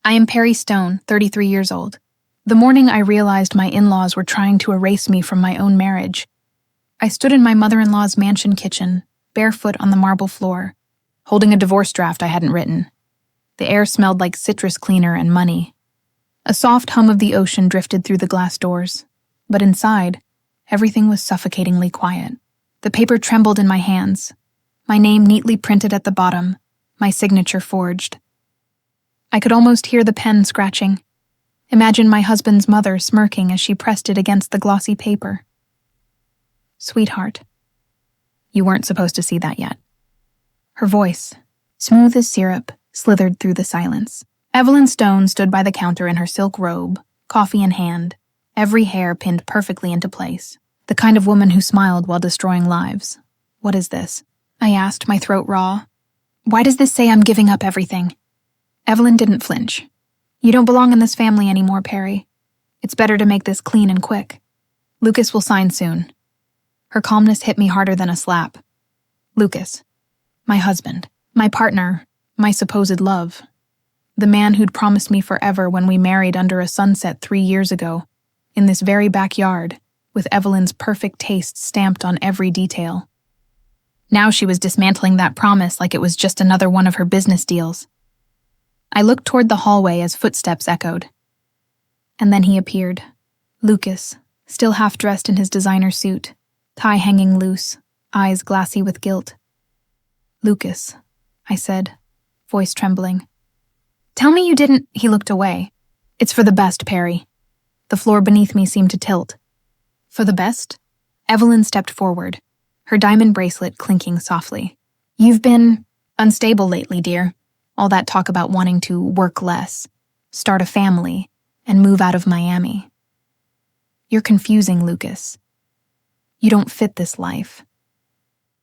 I am Perry Stone, 33 years old. The morning I realized my in-laws were trying to erase me from my own marriage, I stood in my mother-in-law's mansion kitchen, barefoot on the marble floor, holding a divorce draft I hadn't written. The air smelled like citrus cleaner and money. A soft hum of the ocean drifted through the glass doors, but inside, everything was suffocatingly quiet. The paper trembled in my hands, my name neatly printed at the bottom, my signature forged. I could almost hear the pen scratching. Imagine my husband's mother smirking as she pressed it against the glossy paper. Sweetheart, you weren't supposed to see that yet. Her voice, smooth as syrup, slithered through the silence. Evelyn Stone stood by the counter in her silk robe, coffee in hand, every hair pinned perfectly into place. The kind of woman who smiled while destroying lives. What is this? I asked, my throat raw. Why does this say I'm giving up everything? Evelyn didn't flinch. You don't belong in this family anymore, Perry. It's better to make this clean and quick. Lucas will sign soon. Her calmness hit me harder than a slap. Lucas. My husband. My partner. My supposed love. The man who'd promised me forever when we married under a sunset 3 years ago, in this very backyard, with Evelyn's perfect taste stamped on every detail. Now she was dismantling that promise like it was just another one of her business deals. I looked toward the hallway as footsteps echoed. And then he appeared. Lucas, still half-dressed in his designer suit, tie hanging loose, eyes glassy with guilt. Lucas, I said, voice trembling. Tell me you didn't— He looked away. It's for the best, Perry. The floor beneath me seemed to tilt. For the best? Evelyn stepped forward, her diamond bracelet clinking softly. You've been unstable lately, dear. All that talk about wanting to work less, start a family, and move out of Miami. You're confusing, Lucas. You don't fit this life.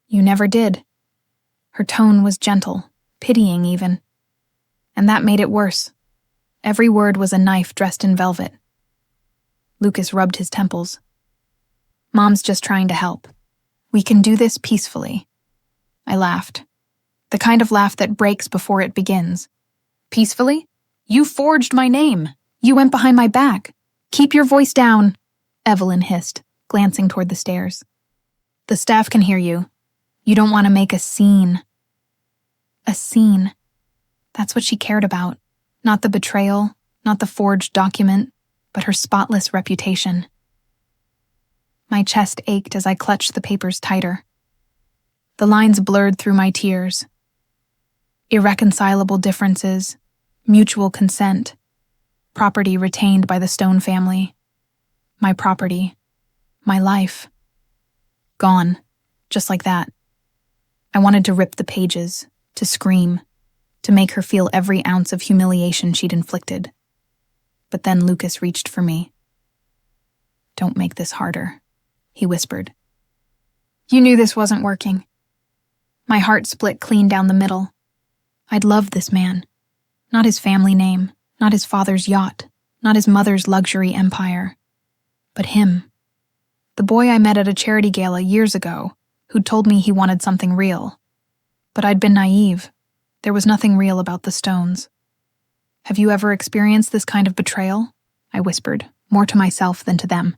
You never did. Her tone was gentle, pitying even. And that made it worse. Every word was a knife dressed in velvet. Lucas rubbed his temples. Mom's just trying to help. We can do this peacefully. I laughed. The kind of laugh that breaks before it begins. Peacefully? You forged my name. You went behind my back. Keep your voice down, Evelyn hissed, glancing toward the stairs. The staff can hear you. You don't want to make a scene. A scene. That's what she cared about. Not the betrayal, not the forged document, but her spotless reputation. My chest ached as I clutched the papers tighter. The lines blurred through my tears. Irreconcilable differences, mutual consent, property retained by the Stone family, my property, my life. Gone, just like that. I wanted to rip the pages, to scream, to make her feel every ounce of humiliation she'd inflicted. But then Lucas reached for me. Don't make this harder, he whispered. You knew this wasn't working. My heart split clean down the middle. I'd loved this man. Not his family name, not his father's yacht, not his mother's luxury empire. But him. The boy I met at a charity gala years ago, who'd told me he wanted something real. But I'd been naive. There was nothing real about the Stones. Have you ever experienced this kind of betrayal? I whispered, more to myself than to them.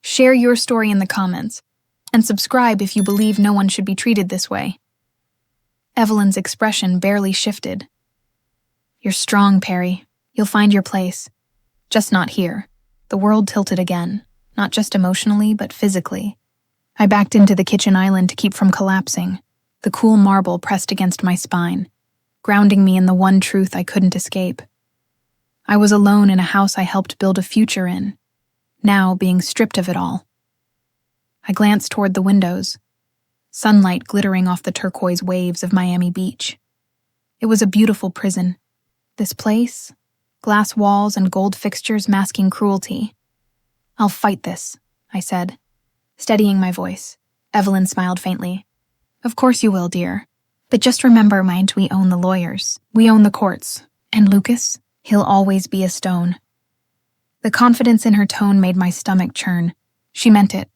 Share your story in the comments, and subscribe if you believe no one should be treated this way. Evelyn's expression barely shifted. You're strong, Perry. You'll find your place. Just not here. The world tilted again, not just emotionally, but physically. I backed into the kitchen island to keep from collapsing, the cool marble pressed against my spine, grounding me in the one truth I couldn't escape. I was alone in a house I helped build a future in, now being stripped of it all. I glanced toward the windows, sunlight glittering off the turquoise waves of Miami Beach. It was a beautiful prison. This place, glass walls and gold fixtures masking cruelty. I'll fight this, I said, steadying my voice. Evelyn smiled faintly. Of course you will, dear. But just remember, mind, we own the lawyers. We own the courts. And Lucas, he'll always be a Stone. The confidence in her tone made my stomach churn. She meant it.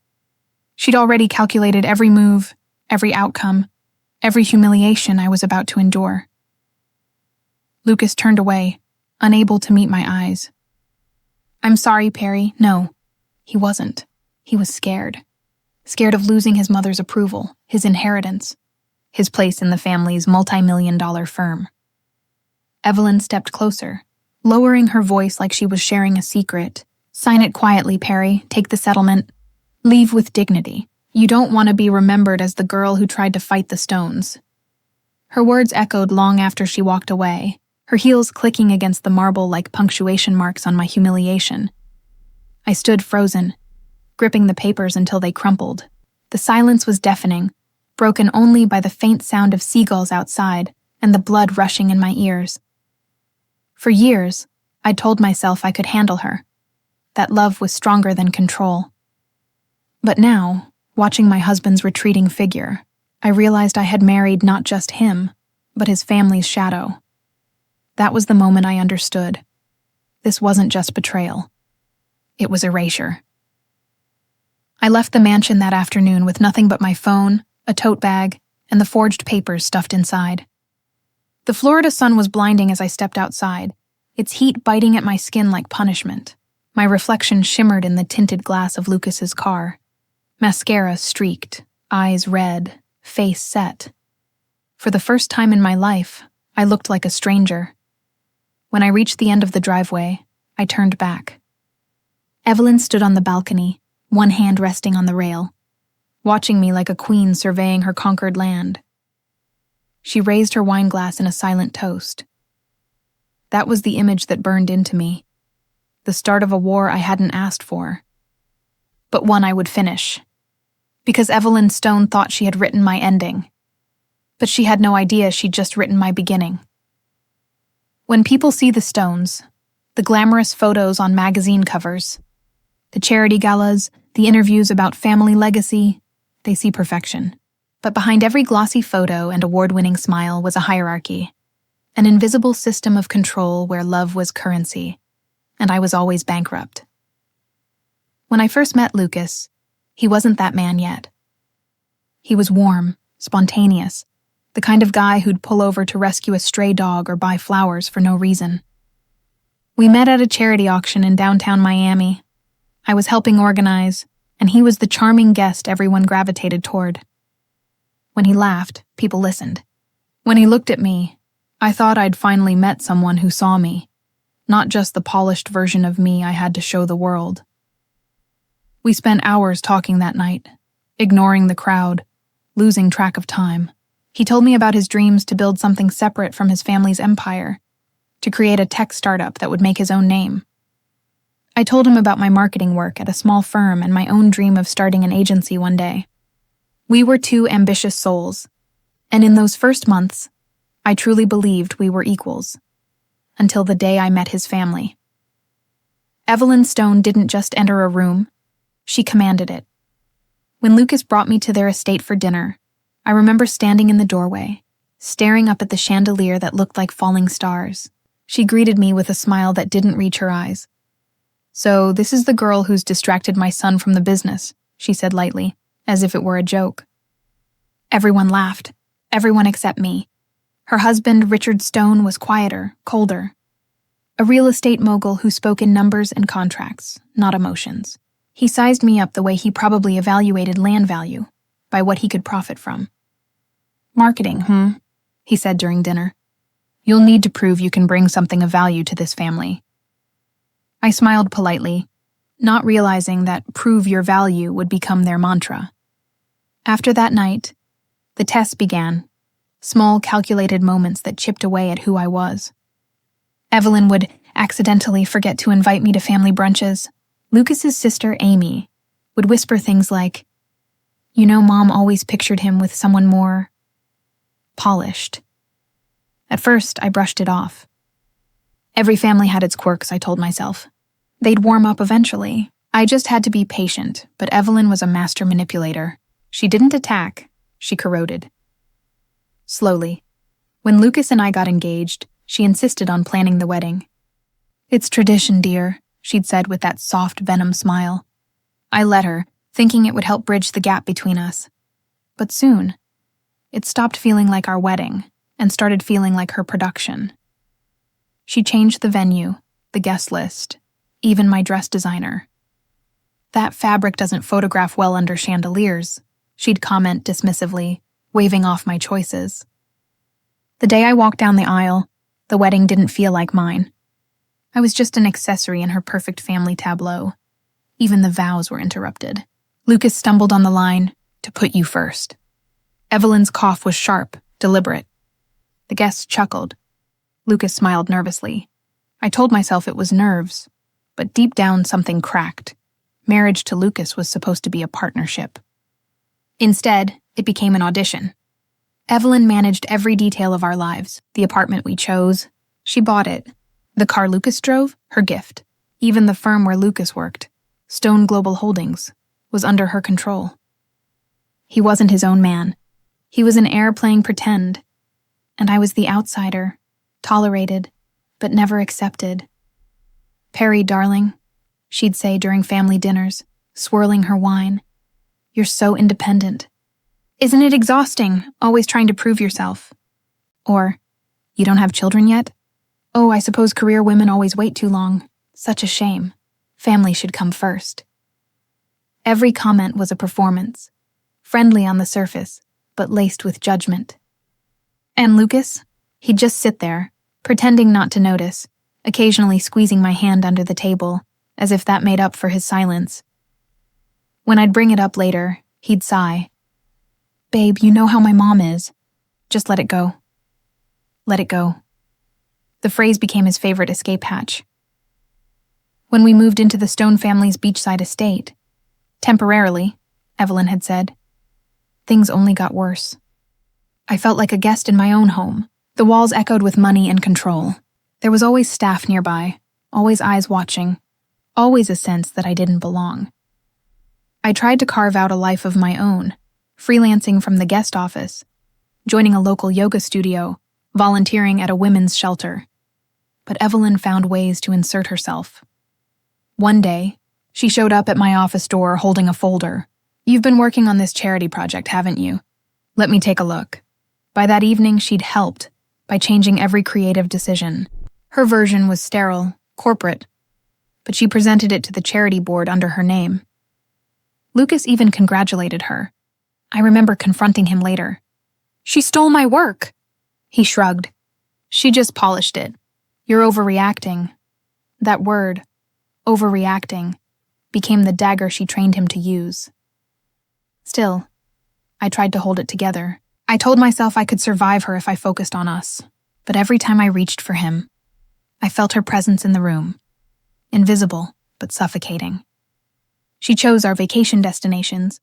She'd already calculated every move, every outcome, every humiliation I was about to endure. Lucas turned away, unable to meet my eyes. "I'm sorry, Perry." No, he wasn't. He was scared. Scared of losing his mother's approval, his inheritance, his place in the family's multi-million-dollar firm. Evelyn stepped closer, lowering her voice like she was sharing a secret. "Sign it quietly, Perry. Take the settlement. Leave with dignity. You don't want to be remembered as the girl who tried to fight the stones." Her words echoed long after she walked away, her heels clicking against the marble like punctuation marks on my humiliation. I stood frozen, gripping the papers until they crumpled. The silence was deafening, broken only by the faint sound of seagulls outside and the blood rushing in my ears. For years, I'd told myself I could handle her, that love was stronger than control. But now, watching my husband's retreating figure, I realized I had married not just him, but his family's shadow. That was the moment I understood. This wasn't just betrayal. It was erasure. I left the mansion that afternoon with nothing but my phone, a tote bag, and the forged papers stuffed inside. The Florida sun was blinding as I stepped outside, its heat biting at my skin like punishment. My reflection shimmered in the tinted glass of Lucas's car. Mascara streaked, eyes red, face set. For the first time in my life, I looked like a stranger. When I reached the end of the driveway, I turned back. Evelyn stood on the balcony, one hand resting on the rail, watching me like a queen surveying her conquered land. She raised her wine glass in a silent toast. That was the image that burned into me, the start of a war I hadn't asked for, but one I would finish. Because Evelyn Stone thought she had written my ending, but she had no idea she'd just written my beginning. When people see the Stones, the glamorous photos on magazine covers, the charity galas, the interviews about family legacy, they see perfection. But behind every glossy photo and award-winning smile was a hierarchy, an invisible system of control where love was currency, and I was always bankrupt. When I first met Lucas, he wasn't that man yet. He was warm, spontaneous, the kind of guy who'd pull over to rescue a stray dog or buy flowers for no reason. We met at a charity auction in downtown Miami. I was helping organize, and he was the charming guest everyone gravitated toward. When he laughed, people listened. When he looked at me, I thought I'd finally met someone who saw me, not just the polished version of me I had to show the world. We spent hours talking that night, ignoring the crowd, losing track of time. He told me about his dreams to build something separate from his family's empire, to create a tech startup that would make his own name. I told him about my marketing work at a small firm and my own dream of starting an agency one day. We were two ambitious souls, and in those first months, I truly believed we were equals, until the day I met his family. Evelyn Stone didn't just enter a room, she commanded it. When Lucas brought me to their estate for dinner, I remember standing in the doorway, staring up at the chandelier that looked like falling stars. She greeted me with a smile that didn't reach her eyes. "So this is the girl who's distracted my son from the business," she said lightly, as if it were a joke. Everyone laughed, everyone except me. Her husband, Richard Stone, was quieter, colder. A real estate mogul who spoke in numbers and contracts, not emotions. He sized me up the way he probably evaluated land value, by what he could profit from. "Marketing, he said during dinner. "You'll need to prove you can bring something of value to this family." I smiled politely, not realizing that prove your value would become their mantra. After that night, the tests began, small calculated moments that chipped away at who I was. Evelyn would accidentally forget to invite me to family brunches. Lucas's sister, Amy, would whisper things like, "You know, Mom always pictured him with someone more polished." At first, I brushed it off. Every family had its quirks, I told myself. They'd warm up eventually. I just had to be patient, but Evelyn was a master manipulator. She didn't attack, she corroded. Slowly, when Lucas and I got engaged, she insisted on planning the wedding. "It's tradition, dear," she'd said with that soft venom smile. I let her, thinking it would help bridge the gap between us. But soon, it stopped feeling like our wedding and started feeling like her production. She changed the venue, the guest list, even my dress designer. "That fabric doesn't photograph well under chandeliers," she'd comment dismissively, waving off my choices. The day I walked down the aisle, the wedding didn't feel like mine. I was just an accessory in her perfect family tableau. Even the vows were interrupted. Lucas stumbled on the line, "To put you first." Evelyn's cough was sharp, deliberate. The guests chuckled. Lucas smiled nervously. I told myself it was nerves, but deep down something cracked. Marriage to Lucas was supposed to be a partnership. Instead, it became an audition. Evelyn managed every detail of our lives. The apartment we chose, she bought it. The car Lucas drove, her gift. Even the firm where Lucas worked, Stone Global Holdings, was under her control. He wasn't his own man. He was an heir playing pretend, and I was the outsider, tolerated, but never accepted. "Perry, darling," she'd say during family dinners, swirling her wine, "you're so independent. Isn't it exhausting, always trying to prove yourself?" Or, "You don't have children yet? Oh, I suppose career women always wait too long. Such a shame. Family should come first." Every comment was a performance, friendly on the surface, but laced with judgment. And Lucas? He'd just sit there, pretending not to notice, occasionally squeezing my hand under the table, as if that made up for his silence. When I'd bring it up later, he'd sigh. "Babe, you know how my mom is. Just let it go. Let it go." The phrase became his favorite escape hatch. When we moved into the Stone family's beachside estate, temporarily, Evelyn had said, things only got worse. I felt like a guest in my own home. The walls echoed with money and control. There was always staff nearby, always eyes watching, always a sense that I didn't belong. I tried to carve out a life of my own, freelancing from the guest office, joining a local yoga studio, volunteering at a women's shelter. But Evelyn found ways to insert herself. One day, she showed up at my office door holding a folder. "You've been working on this charity project, haven't you? Let me take a look." By that evening, she'd helped by changing every creative decision. Her version was sterile, corporate, but she presented it to the charity board under her name. Lucas even congratulated her. I remember confronting him later. "She stole my work." He shrugged. "She just polished it. You're overreacting." That word, overreacting, became the dagger she trained him to use. Still, I tried to hold it together. I told myself I could survive her if I focused on us, but every time I reached for him, I felt her presence in the room, invisible but suffocating. She chose our vacation destinations,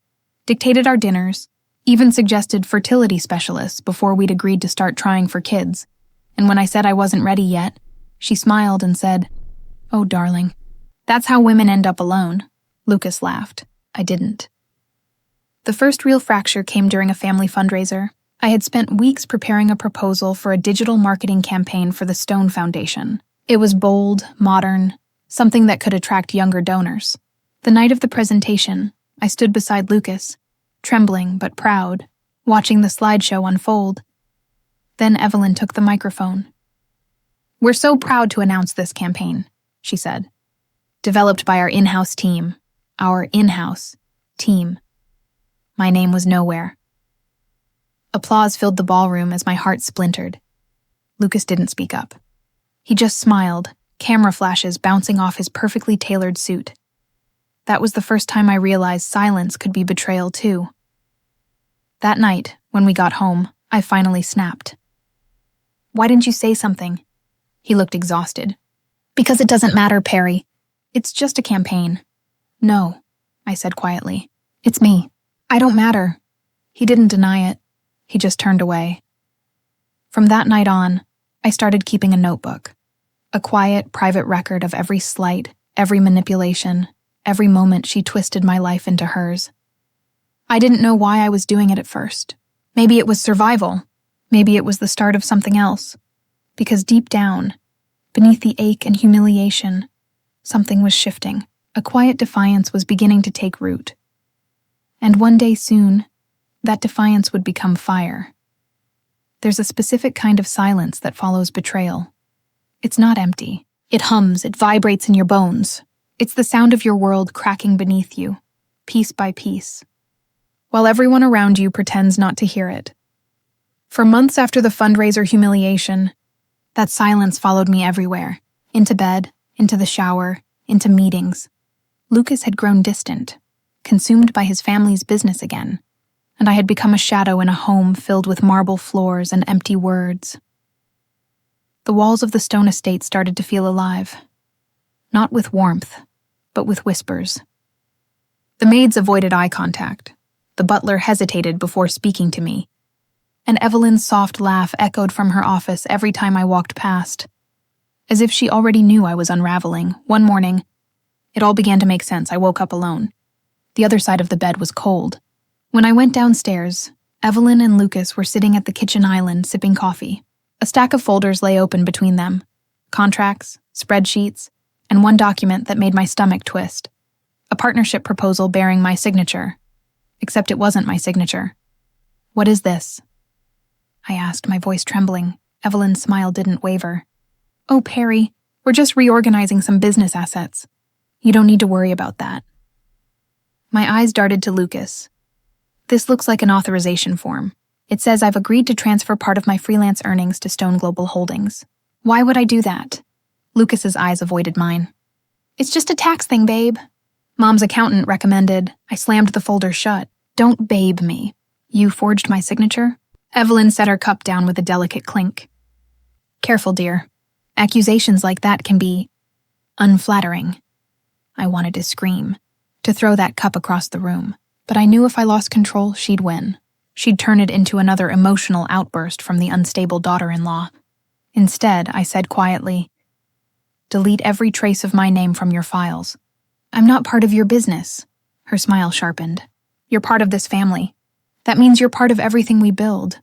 dictated our dinners, even suggested fertility specialists before we'd agreed to start trying for kids, and when I said I wasn't ready yet, she smiled and said, "Oh, darling, that's how women end up alone." Lucas laughed. I didn't. The first real fracture came during a family fundraiser. I had spent weeks preparing a proposal for a digital marketing campaign for the Stone Foundation. It was bold, modern, something that could attract younger donors. The night of the presentation, I stood beside Lucas, trembling but proud, watching the slideshow unfold. Then Evelyn took the microphone. "We're so proud to announce this campaign," she said. "Developed by our in-house team. Our in-house team." My name was nowhere. Applause filled the ballroom as my heart splintered. Lucas didn't speak up. He just smiled, camera flashes bouncing off his perfectly tailored suit. That was the first time I realized silence could be betrayal too. That night, when we got home, I finally snapped. "Why didn't you say something?" He looked exhausted. "Because it doesn't matter, Perry. It's just a campaign." "No," I said quietly. "It's me. I don't matter." He didn't deny it. He just turned away. From that night on, I started keeping a notebook. A quiet, private record of every slight, every manipulation, every moment she twisted my life into hers. I didn't know why I was doing it at first. Maybe it was survival. Maybe it was the start of something else. Because deep down, beneath the ache and humiliation, something was shifting. A quiet defiance was beginning to take root. And one day soon, that defiance would become fire. There's a specific kind of silence that follows betrayal. It's not empty. It hums, it vibrates in your bones. It's the sound of your world cracking beneath you, piece by piece, while everyone around you pretends not to hear it. For months after the fundraiser humiliation, that silence followed me everywhere, into bed, into the shower, into meetings. Lucas had grown distant, consumed by his family's business again, and I had become a shadow in a home filled with marble floors and empty words. The walls of the stone estate started to feel alive, not with warmth, but with whispers. The maids avoided eye contact. The butler hesitated before speaking to me, and Evelyn's soft laugh echoed from her office every time I walked past. As if she already knew I was unraveling, one morning, it all began to make sense. I woke up alone. The other side of the bed was cold. When I went downstairs, Evelyn and Lucas were sitting at the kitchen island sipping coffee. A stack of folders lay open between them, contracts, spreadsheets, and one document that made my stomach twist. A partnership proposal bearing my signature. Except it wasn't my signature. "What is this?" I asked, my voice trembling. Evelyn's smile didn't waver. "Oh, Perry, we're just reorganizing some business assets. You don't need to worry about that." My eyes darted to Lucas. "This looks like an authorization form. It says I've agreed to transfer part of my freelance earnings to Stone Global Holdings. Why would I do that?" Lucas's eyes avoided mine. "It's just a tax thing, babe. Mom's accountant recommended." I slammed the folder shut. "Don't babe me. You forged my signature?" Evelyn set her cup down with a delicate clink. "Careful, dear. Accusations like that can be unflattering." I wanted to scream, to throw that cup across the room, but I knew if I lost control, she'd win. She'd turn it into another emotional outburst from the unstable daughter-in-law. Instead, I said quietly, "Delete every trace of my name from your files. I'm not part of your business." Her smile sharpened. "You're part of this family. That means you're part of everything we build."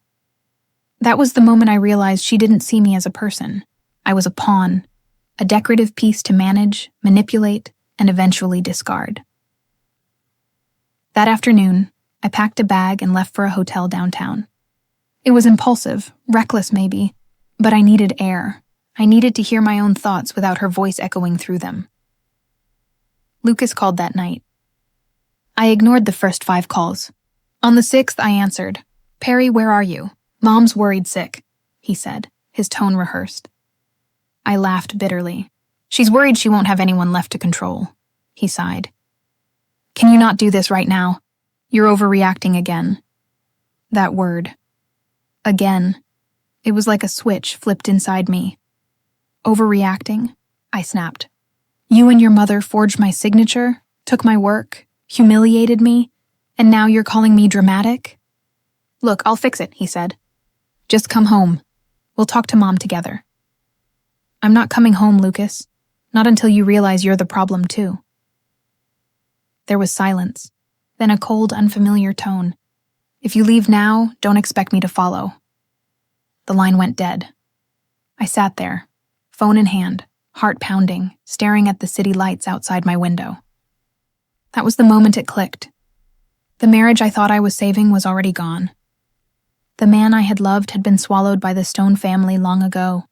That was the moment I realized she didn't see me as a person. I was a pawn, a decorative piece to manage, manipulate, and eventually discard. That afternoon, I packed a bag and left for a hotel downtown. It was impulsive, reckless maybe, but I needed air. I needed to hear my own thoughts without her voice echoing through them. Lucas called that night. I ignored the first 5 calls. On the 6th, I answered. "Perry, where are you?" "Mom's worried sick," he said, his tone rehearsed. I laughed bitterly. "She's worried she won't have anyone left to control," he sighed. "Can you not do this right now? You're overreacting again." That word. Again. It was like a switch flipped inside me. "Overreacting?" I snapped. "You and your mother forged my signature, took my work, humiliated me, and now you're calling me dramatic?" "Look, I'll fix it," he said. "Just come home. We'll talk to Mom together." "I'm not coming home, Lucas. Not until you realize you're the problem, too." There was silence, then a cold, unfamiliar tone. "If you leave now, don't expect me to follow." The line went dead. I sat there, phone in hand, heart pounding, staring at the city lights outside my window. That was the moment it clicked. The marriage I thought I was saving was already gone. The man I had loved had been swallowed by the Stone family long ago.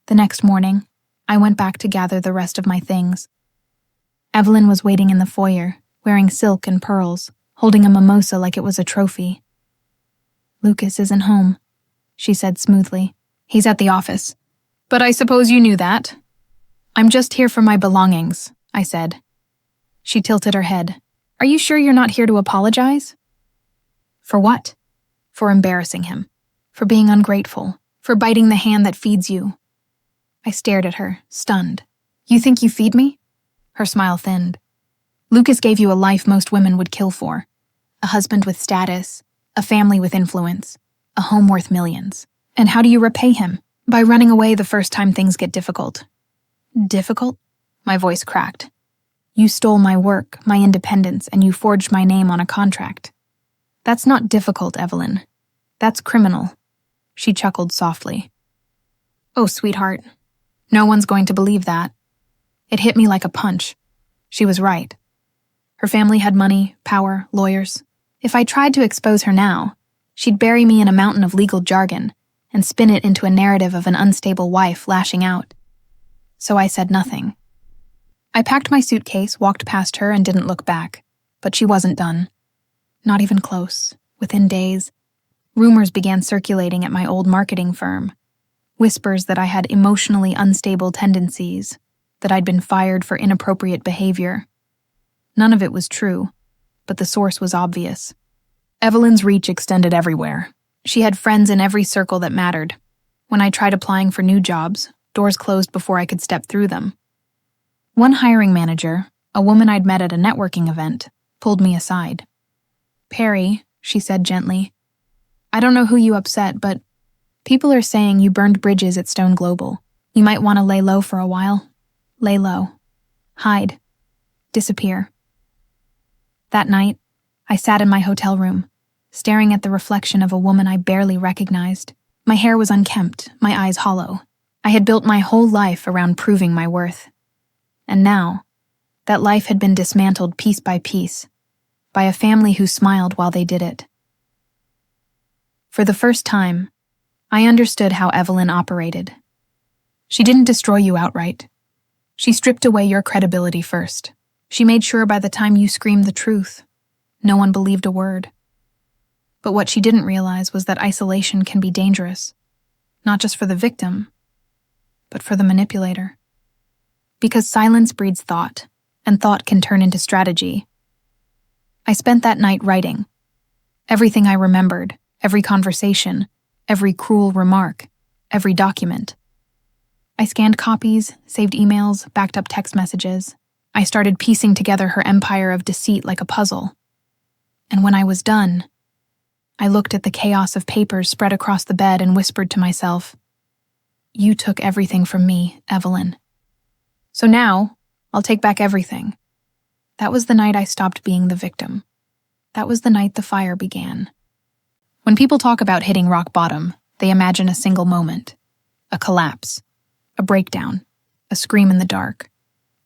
The next morning, I went back to gather the rest of my things. Evelyn was waiting in the foyer, wearing silk and pearls, holding a mimosa like it was a trophy. "Lucas isn't home," she said smoothly. "He's at the office." "But I suppose you knew that." "I'm just here for my belongings," I said. She tilted her head. "Are you sure you're not here to apologize?" "For what?" "For embarrassing him. For being ungrateful. For biting the hand that feeds you." I stared at her, stunned. "You think you feed me?" Her smile thinned. "Lucas gave you a life most women would kill for. A husband with status, a family with influence, a home worth millions. And how do you repay him? By running away the first time things get difficult." "Difficult?" My voice cracked. "You stole my work, my independence, and you forged my name on a contract. That's not difficult, Evelyn. That's criminal." She chuckled softly. "Oh, sweetheart. No one's going to believe that." It hit me like a punch. She was right. Her family had money, power, lawyers. If I tried to expose her now, she'd bury me in a mountain of legal jargon, and spin it into a narrative of an unstable wife lashing out. So I said nothing. I packed my suitcase, walked past her, and didn't look back. But she wasn't done. Not even close. Within days, rumors began circulating at my old marketing firm. Whispers that I had emotionally unstable tendencies, that I'd been fired for inappropriate behavior. None of it was true, but the source was obvious. Evelyn's reach extended everywhere. She had friends in every circle that mattered. When I tried applying for new jobs, doors closed before I could step through them. One hiring manager, a woman I'd met at a networking event, pulled me aside. "Perry," she said gently, "I don't know who you upset, but people are saying you burned bridges at Stone Global. You might want to lay low for a while. Lay low. Hide. Disappear." That night, I sat in my hotel room, staring at the reflection of a woman I barely recognized. My hair was unkempt, my eyes hollow. I had built my whole life around proving my worth. And now, that life had been dismantled piece by piece, by a family who smiled while they did it. For the first time, I understood how Evelyn operated. She didn't destroy you outright. She stripped away your credibility first. She made sure by the time you screamed the truth, no one believed a word. But what she didn't realize was that isolation can be dangerous, not just for the victim, but for the manipulator. Because silence breeds thought, and thought can turn into strategy. I spent that night writing. Everything I remembered, every conversation, every cruel remark, every document. I scanned copies, saved emails, backed up text messages. I started piecing together her empire of deceit like a puzzle. And when I was done, I looked at the chaos of papers spread across the bed and whispered to myself, "You took everything from me, Evelyn. So now, I'll take back everything." That was the night I stopped being the victim. That was the night the fire began. When people talk about hitting rock bottom, they imagine a single moment, a collapse, a breakdown, a scream in the dark.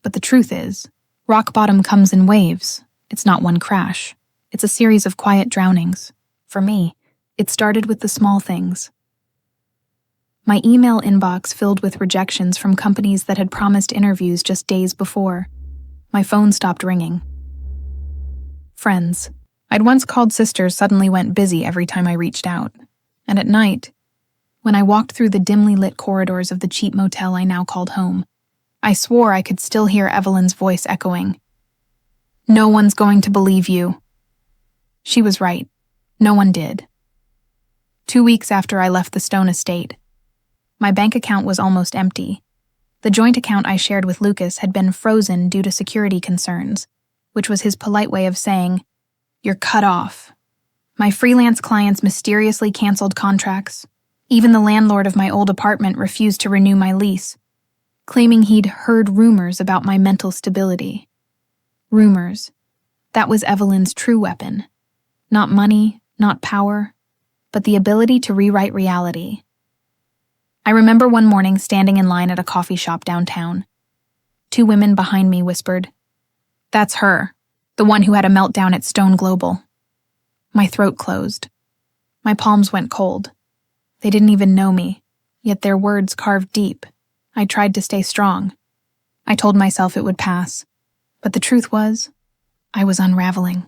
But the truth is, rock bottom comes in waves. It's not one crash. It's a series of quiet drownings. For me, it started with the small things. My email inbox filled with rejections from companies that had promised interviews just days before. My phone stopped ringing. Friends I'd once called sisters suddenly went busy every time I reached out. And at night, when I walked through the dimly lit corridors of the cheap motel I now called home, I swore I could still hear Evelyn's voice echoing. "No one's going to believe you." She was right. No one did. 2 weeks after I left the Stone estate, my bank account was almost empty. The joint account I shared with Lucas had been frozen due to security concerns, which was his polite way of saying, "You're cut off." My freelance clients mysteriously canceled contracts. Even the landlord of my old apartment refused to renew my lease, claiming he'd heard rumors about my mental stability. Rumors. That was Evelyn's true weapon. Not money, not power, but the ability to rewrite reality. I remember one morning standing in line at a coffee shop downtown. 2 women behind me whispered, "That's her, the one who had a meltdown at Stone Global." My throat closed. My palms went cold. They didn't even know me, yet their words carved deep. I tried to stay strong. I told myself it would pass, but the truth was, I was unraveling.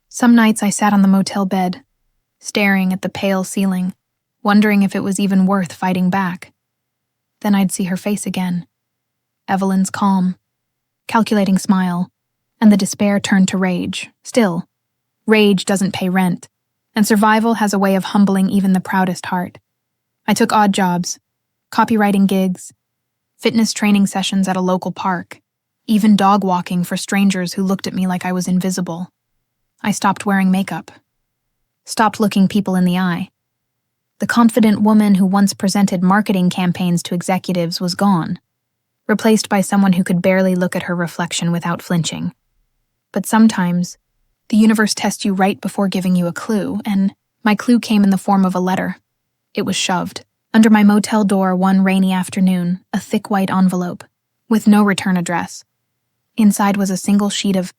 Some nights I sat on the motel bed, staring at the pale ceiling, wondering if it was even worth fighting back. Then I'd see her face again. Evelyn's calm, calculating smile, and the despair turned to rage. Still, rage doesn't pay rent, and survival has a way of humbling even the proudest heart. I took odd jobs, copywriting gigs, fitness training sessions at a local park, even dog walking for strangers who looked at me like I was invisible. I stopped wearing makeup, stopped looking people in the eye. The confident woman who once presented marketing campaigns to executives was gone, replaced by someone who could barely look at her reflection without flinching. But sometimes, the universe tests you right before giving you a clue, and my clue came in the form of a letter. It was shoved under my motel door one rainy afternoon, a thick white envelope, with no return address. Inside was a single sheet of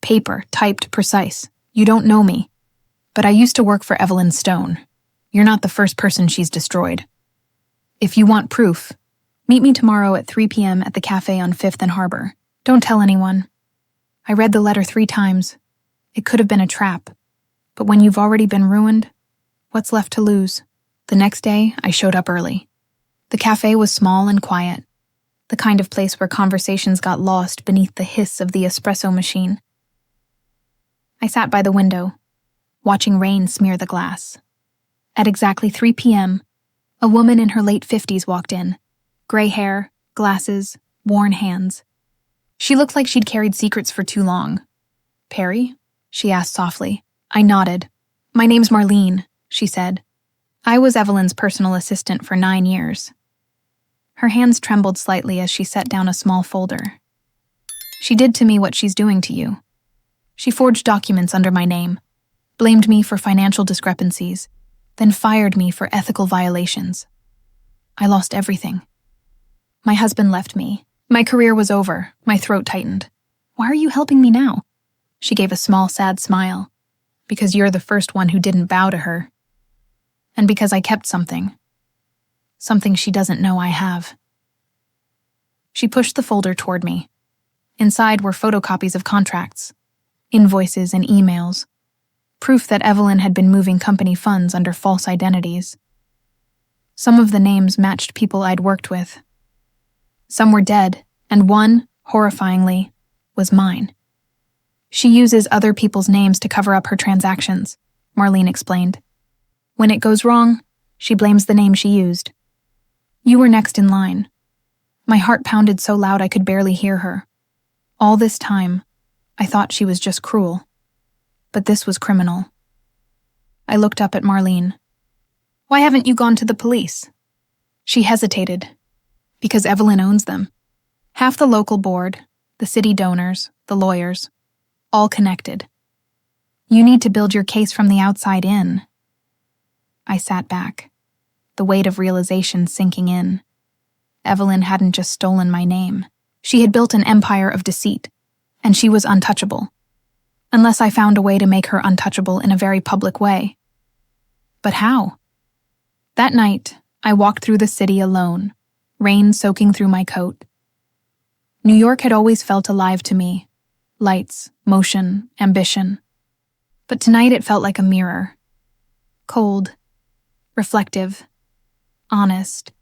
paper, typed precise. "You don't know me, but I used to work for Evelyn Stone. You're not the first person she's destroyed. If you want proof, meet me tomorrow at 3 p.m. at the cafe on 5th and Harbor. Don't tell anyone. I read the letter 3 times. It could have been a trap. But when you've already been ruined, what's left to lose? The next day, I showed up early. The cafe was small and quiet, the kind of place where conversations got lost beneath the hiss of the espresso machine. I sat by the window, watching rain smear the glass. At exactly 3 p.m., a woman in her late 50s walked in. Gray hair, glasses, worn hands. She looked like she'd carried secrets for too long. "Perry?" she asked softly. I nodded. "My name's Marlene," she said. I was Evelyn's personal assistant for 9 years. Her hands trembled slightly as she set down a small folder. "She did to me what she's doing to you. She forged documents under my name, blamed me for financial discrepancies, then fired me for ethical violations. I lost everything. My husband left me. My career was over. My throat tightened. Why are you helping me now?" She gave a small, sad smile. "Because you're the first one who didn't bow to her. And because I kept something. Something she doesn't know I have." She pushed the folder toward me. Inside were photocopies of contracts, invoices and emails, proof that Evelyn had been moving company funds under false identities. Some of the names matched people I'd worked with. Some were dead, and one, horrifyingly, was mine. "She uses other people's names to cover up her transactions," Marlene explained. "When it goes wrong, she blames the name she used. You were next in line." My heart pounded so loud I could barely hear her. All this time, I thought she was just cruel. But this was criminal. I looked up at Marlene. "Why haven't you gone to the police?" She hesitated. "Because Evelyn owns them. Half the local board, the city donors, the lawyers, all connected. You need to build your case from the outside in." I sat back, the weight of realization sinking in. Evelyn hadn't just stolen my name. She had built an empire of deceit, and she was untouchable. Unless I found a way to make her untouchable in a very public way. But how? That night, I walked through the city alone, rain soaking through my coat. New York had always felt alive to me. Lights, motion, ambition. But tonight it felt like a mirror. Cold, reflective, honest.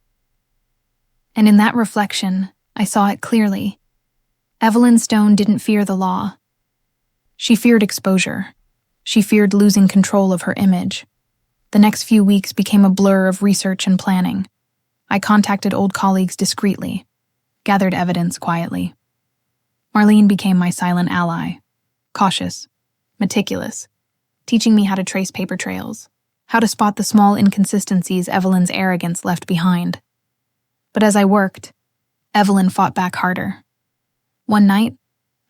And in that reflection, I saw it clearly. Evelyn Stone didn't fear the law. She feared exposure. She feared losing control of her image. The next few weeks became a blur of research and planning. I contacted old colleagues discreetly, gathered evidence quietly. Marlene became my silent ally, cautious, meticulous, teaching me how to trace paper trails, how to spot the small inconsistencies Evelyn's arrogance left behind. But as I worked, Evelyn fought back harder. One night,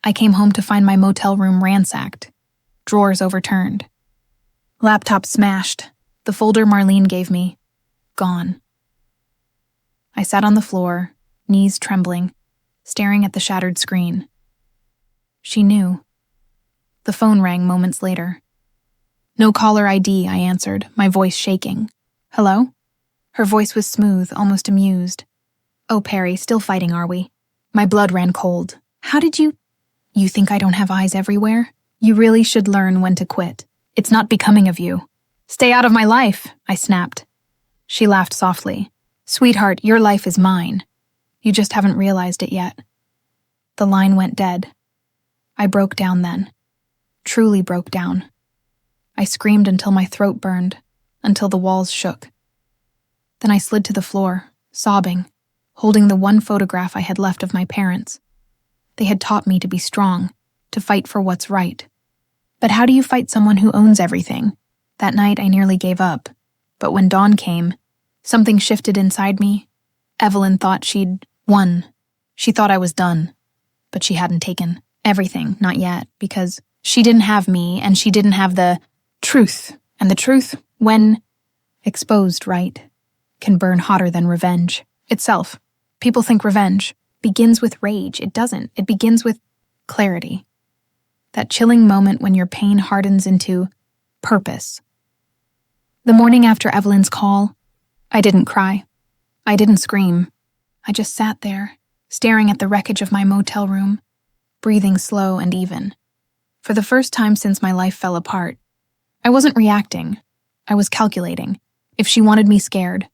I came home to find my motel room ransacked, drawers overturned, laptop smashed, the folder Marlene gave me, gone. I sat on the floor, knees trembling, staring at the shattered screen. She knew. The phone rang moments later. "No caller ID," I answered, my voice shaking. "Hello?" Her voice was smooth, almost amused. "Oh, Perry, still fighting, are we?" My blood ran cold. "How did you... You think I don't have eyes everywhere? You really should learn when to quit. It's not becoming of you." "Stay out of my life," I snapped. She laughed softly. "Sweetheart, your life is mine. You just haven't realized it yet." The line went dead. I broke down then. Truly broke down. I screamed until my throat burned, until the walls shook. Then I slid to the floor, sobbing, holding the one photograph I had left of my parents. They had taught me to be strong, to fight for what's right. But how do you fight someone who owns everything? That night I nearly gave up, but when dawn came, something shifted inside me. Evelyn thought she'd won. She thought I was done, but she hadn't taken everything, not yet, because she didn't have me and she didn't have the truth. And the truth, when exposed right, can burn hotter than revenge itself. People think revenge begins with rage. It doesn't. It begins with clarity. That chilling moment when your pain hardens into purpose. The morning after Evelyn's call, I didn't cry. I didn't scream. I just sat there, staring at the wreckage of my motel room, breathing slow and even. For the first time since my life fell apart, I wasn't reacting. I was calculating. If she wanted me scared,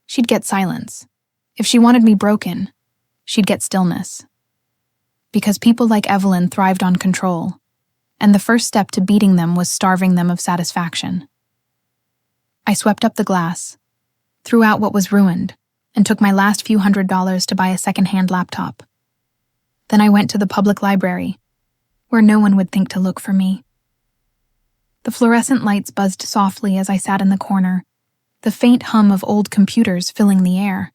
she'd get silence. If she wanted me broken, she'd get stillness. Because people like Evelyn thrived on control, and the first step to beating them was starving them of satisfaction. I swept up the glass, threw out what was ruined, and took my last few $100s to buy a second-hand laptop. Then I went to the public library, where no one would think to look for me. The fluorescent lights buzzed softly as I sat in the corner, the faint hum of old computers filling the air.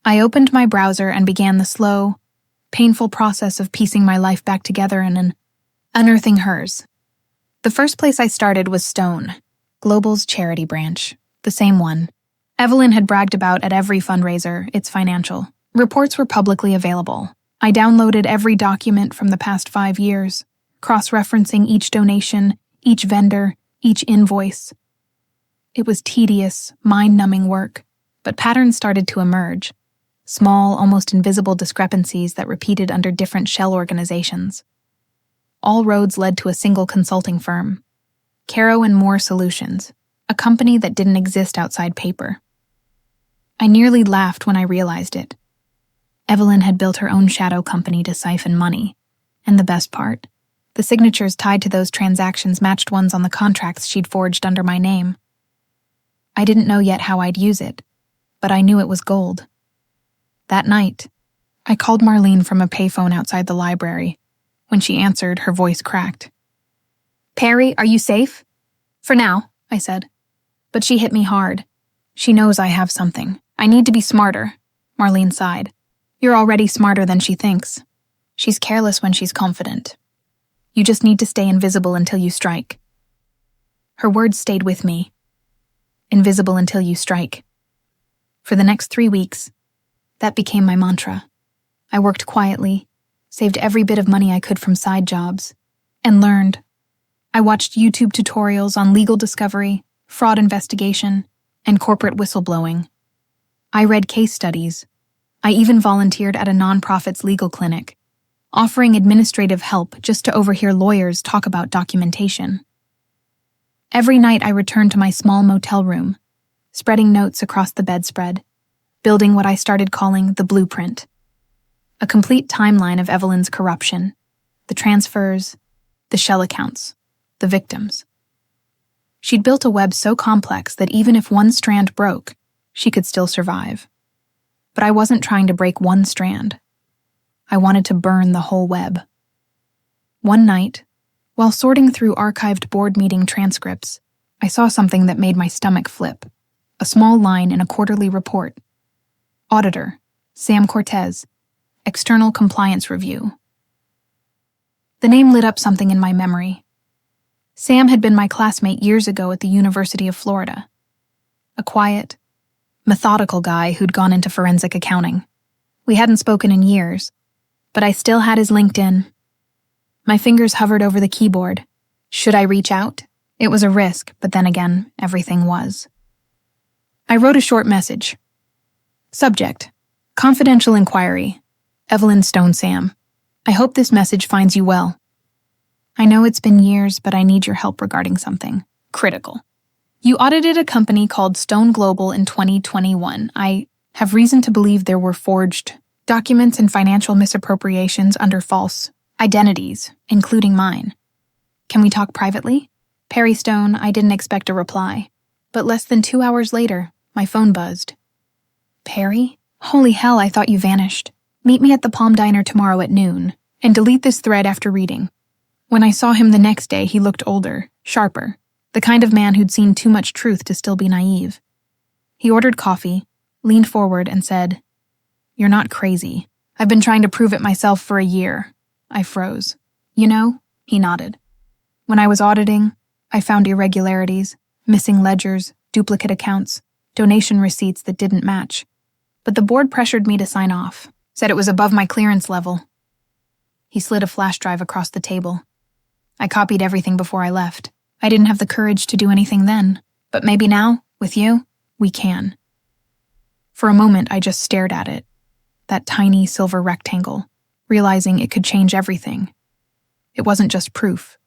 I opened my browser and began the slow, painful process of piecing my life back together and unearthing hers. The first place I started was Stone, Global's charity branch, the same one. Evelyn had bragged about at every fundraiser, its financial. Reports were publicly available. I downloaded every document from the past 5 years, cross-referencing each donation, each vendor, each invoice. It was tedious, mind-numbing work, but patterns started to emerge. Small, almost invisible discrepancies that repeated under different shell organizations. All roads led to a single consulting firm, Caro and Moore Solutions, a company that didn't exist outside paper. I nearly laughed when I realized it. Evelyn had built her own shadow company to siphon money, and the best part, the signatures tied to those transactions matched ones on the contracts she'd forged under my name. I didn't know yet how I'd use it, but I knew it was gold. That night, I called Marlene from a payphone outside the library. When she answered, her voice cracked. "Perry, are you safe?" "For now," I said. But she hit me hard. "She knows I have something. I need to be smarter." Marlene sighed. "You're already smarter than she thinks. She's careless when she's confident. You just need to stay invisible until you strike." Her words stayed with me. Invisible until you strike. For the next 3 weeks, that became my mantra. I worked quietly, saved every bit of money I could from side jobs, and learned. I watched YouTube tutorials on legal discovery, fraud investigation, and corporate whistleblowing. I read case studies. I even volunteered at a nonprofit's legal clinic, offering administrative help just to overhear lawyers talk about documentation. Every night I returned to my small motel room, spreading notes across the bedspread, building what I started calling the blueprint. A complete timeline of Evelyn's corruption, the transfers, the shell accounts, the victims. She'd built a web so complex that even if one strand broke, she could still survive. But I wasn't trying to break one strand. I wanted to burn the whole web. One night, while sorting through archived board meeting transcripts, I saw something that made my stomach flip. A small line in a quarterly report. Auditor, Sam Cortez, External Compliance Review. The name lit up something in my memory. Sam had been my classmate years ago at the University of Florida. A quiet, methodical guy who'd gone into forensic accounting. We hadn't spoken in years, but I still had his LinkedIn. My fingers hovered over the keyboard. Should I reach out? It was a risk, but then again, everything was. I wrote a short message. Subject: Confidential Inquiry. Evelyn Stone Sam. I hope this message finds you well. I know it's been years, but I need your help regarding something critical. You audited a company called Stone Global in 2021. I have reason to believe there were forged documents and financial misappropriations under false identities, including mine. Can we talk privately? Perry Stone, I didn't expect a reply. But less than 2 hours later, my phone buzzed. Perry? Holy hell, I thought you vanished. Meet me at the Palm Diner tomorrow at noon, and delete this thread after reading. When I saw him the next day, he looked older, sharper, the kind of man who'd seen too much truth to still be naive. He ordered coffee, leaned forward, and said, "You're not crazy. I've been trying to prove it myself for a year." I froze. "You know?" He nodded. "When I was auditing, I found irregularities, missing ledgers, duplicate accounts, donation receipts that didn't match. But the board pressured me to sign off, said it was above my clearance level." He slid a flash drive across the table. I copied everything before I left. I didn't have the courage to do anything then. But maybe now, with you, we can. For a moment, I just stared at it, that tiny silver rectangle, realizing it could change everything. It wasn't just proof.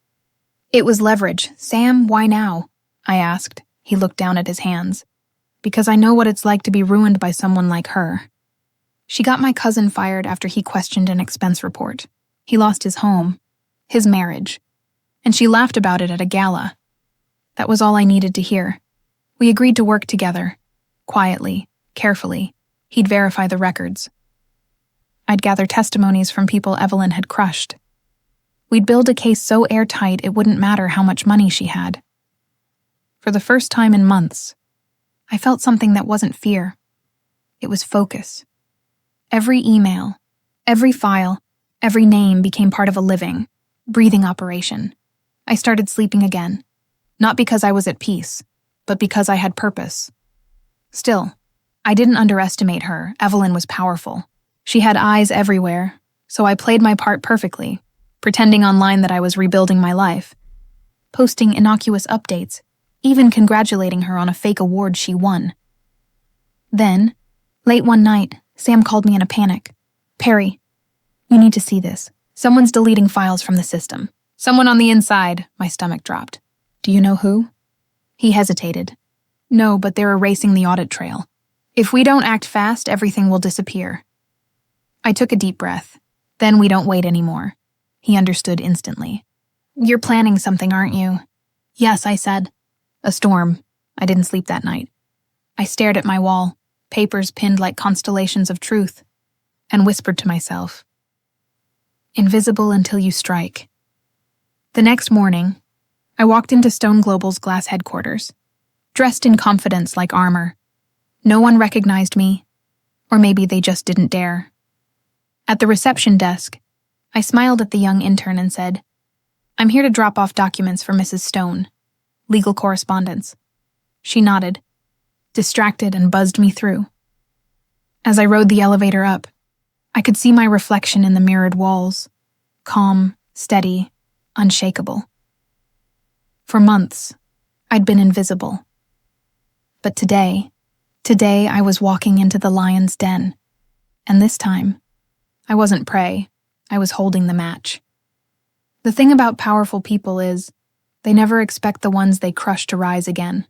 It was leverage. Sam, why now? I asked. He looked down at his hands. Because I know what it's like to be ruined by someone like her. She got my cousin fired after he questioned an expense report. He lost his home, his marriage, and she laughed about it at a gala. That was all I needed to hear. We agreed to work together, quietly, carefully. He'd verify the records. I'd gather testimonies from people Evelyn had crushed. We'd build a case so airtight it wouldn't matter how much money she had. For the first time in months, I felt something that wasn't fear. It was focus. Every email, every file, every name became part of a living, breathing operation. I started sleeping again, not because I was at peace, but because I had purpose. Still, I didn't underestimate her. Evelyn was powerful. She had eyes everywhere, so I played my part perfectly, pretending online that I was rebuilding my life, posting innocuous updates, even congratulating her on a fake award she won. Then, late one night, Sam called me in a panic. "Perry, you need to see this. Someone's deleting files from the system. Someone on the inside." My stomach dropped. "Do you know who?" He hesitated. "No, but they're erasing the audit trail. If we don't act fast, everything will disappear." I took a deep breath. "Then we don't wait anymore." He understood instantly. "You're planning something, aren't you?" "Yes," I said. "A storm." I didn't sleep that night. I stared at my wall, papers pinned like constellations of truth, and whispered to myself, "Invisible until you strike." The next morning, I walked into Stone Global's glass headquarters, dressed in confidence like armor. No one recognized me, or maybe they just didn't dare. At the reception desk, I smiled at the young intern and said, "I'm here to drop off documents for Mrs. Stone, legal correspondence." She nodded, distracted, and buzzed me through. As I rode the elevator up, I could see my reflection in the mirrored walls, calm, steady, unshakable. For months, I'd been invisible. But today I was walking into the lion's den, and this time, I wasn't prey, I was holding the match. The thing about powerful people is, they never expect the ones they crush to rise again.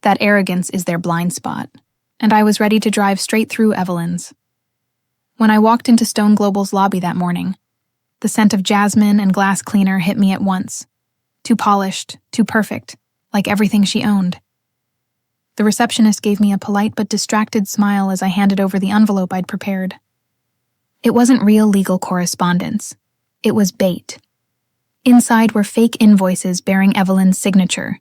That arrogance is their blind spot, and I was ready to drive straight through Evelyn's. When I walked into Stone Global's lobby that morning, the scent of jasmine and glass cleaner hit me at once. Too polished, too perfect, like everything she owned. The receptionist gave me a polite but distracted smile as I handed over the envelope I'd prepared. It wasn't real legal correspondence. It was bait. Inside were fake invoices bearing Evelyn's signature,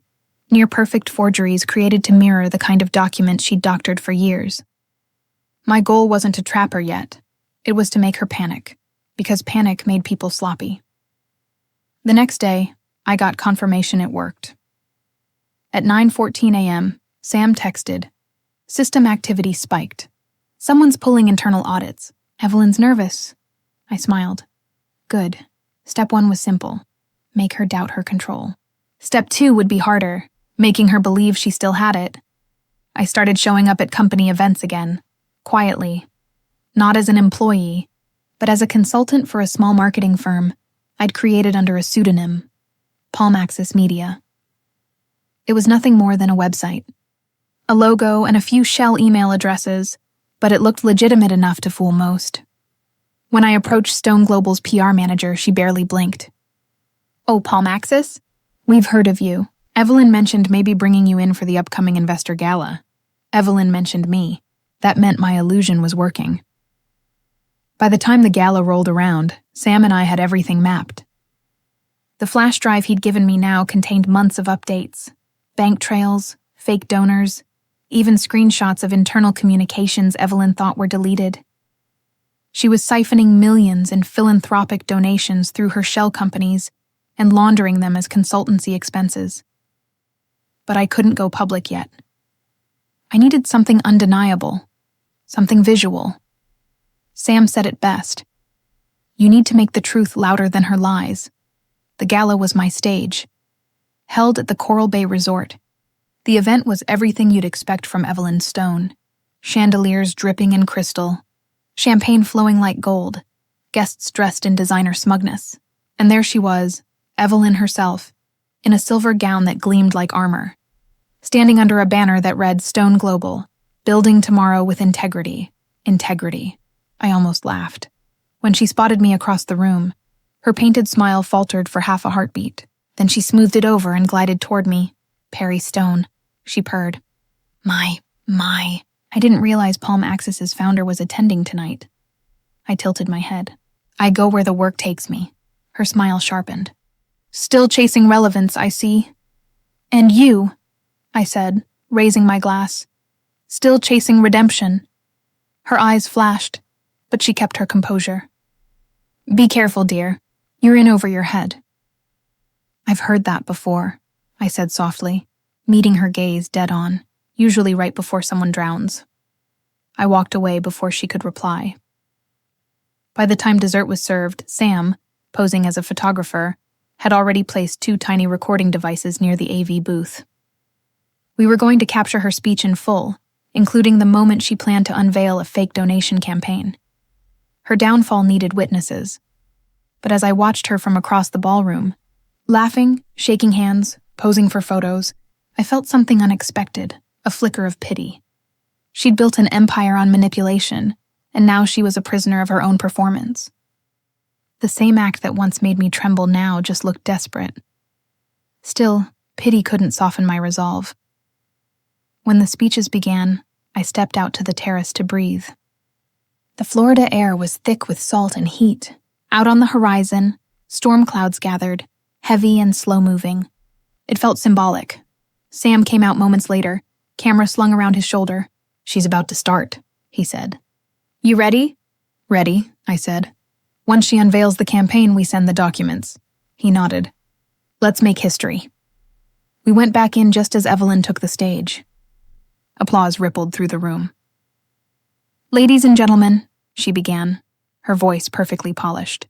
near-perfect forgeries created to mirror the kind of document she'd doctored for years. My goal wasn't to trap her yet. It was to make her panic, because panic made people sloppy. The next day, I got confirmation it worked. At 9:14 a.m., Sam texted, "System activity spiked. Someone's pulling internal audits. Evelyn's nervous." I smiled. Good. Step 1 was simple. Make her doubt her control. Step 2 would be harder, making her believe she still had it. I started showing up at company events again, quietly. Not as an employee, but as a consultant for a small marketing firm I'd created under a pseudonym, Palmaxis Media. It was nothing more than a website. A logo and a few shell email addresses, but it looked legitimate enough to fool most. When I approached Stone Global's PR manager, she barely blinked. "Oh, Palmaxis? We've heard of you. Evelyn mentioned maybe bringing you in for the upcoming investor gala." Evelyn mentioned me. That meant my illusion was working. By the time the gala rolled around, Sam and I had everything mapped. The flash drive he'd given me now contained months of updates, bank trails, fake donors, even screenshots of internal communications Evelyn thought were deleted. She was siphoning millions in philanthropic donations through her shell companies and laundering them as consultancy expenses. But I couldn't go public yet. I needed something undeniable, something visual. Sam said it best. You need to make the truth louder than her lies. The gala was my stage, held at the Coral Bay Resort. The event was everything you'd expect from Evelyn Stone. Chandeliers dripping in crystal, champagne flowing like gold, guests dressed in designer smugness. And there she was, Evelyn herself, in a silver gown that gleamed like armor, standing under a banner that read Stone Global, building tomorrow with integrity. Integrity. I almost laughed. When she spotted me across the room, her painted smile faltered for half a heartbeat. Then she smoothed it over and glided toward me. Perry Stone, she purred. My. I didn't realize Palm Axis's founder was attending tonight. I tilted my head. I go where the work takes me. Her smile sharpened. Still chasing relevance, I see. And you, I said, raising my glass. Still chasing redemption. Her eyes flashed, but she kept her composure. Be careful, dear. You're in over your head. I've heard that before, I said softly, meeting her gaze dead on, usually right before someone drowns. I walked away before she could reply. By the time dessert was served, Sam, posing as a photographer, had already placed 2 tiny recording devices near the AV booth. We were going to capture her speech in full, including the moment she planned to unveil a fake donation campaign. Her downfall needed witnesses. But as I watched her from across the ballroom, laughing, shaking hands, posing for photos, I felt something unexpected, a flicker of pity. She'd built an empire on manipulation, and now she was a prisoner of her own performance. The same act that once made me tremble now just looked desperate. Still, pity couldn't soften my resolve. When the speeches began, I stepped out to the terrace to breathe. The Florida air was thick with salt and heat. Out on the horizon, storm clouds gathered, heavy and slow-moving. It felt symbolic. Sam came out moments later, camera slung around his shoulder. She's about to start, he said. You ready? Ready, I said. Once she unveils the campaign, we send the documents. He nodded. Let's make history. We went back in just as Evelyn took the stage. Applause rippled through the room. Ladies and gentlemen, she began, her voice perfectly polished.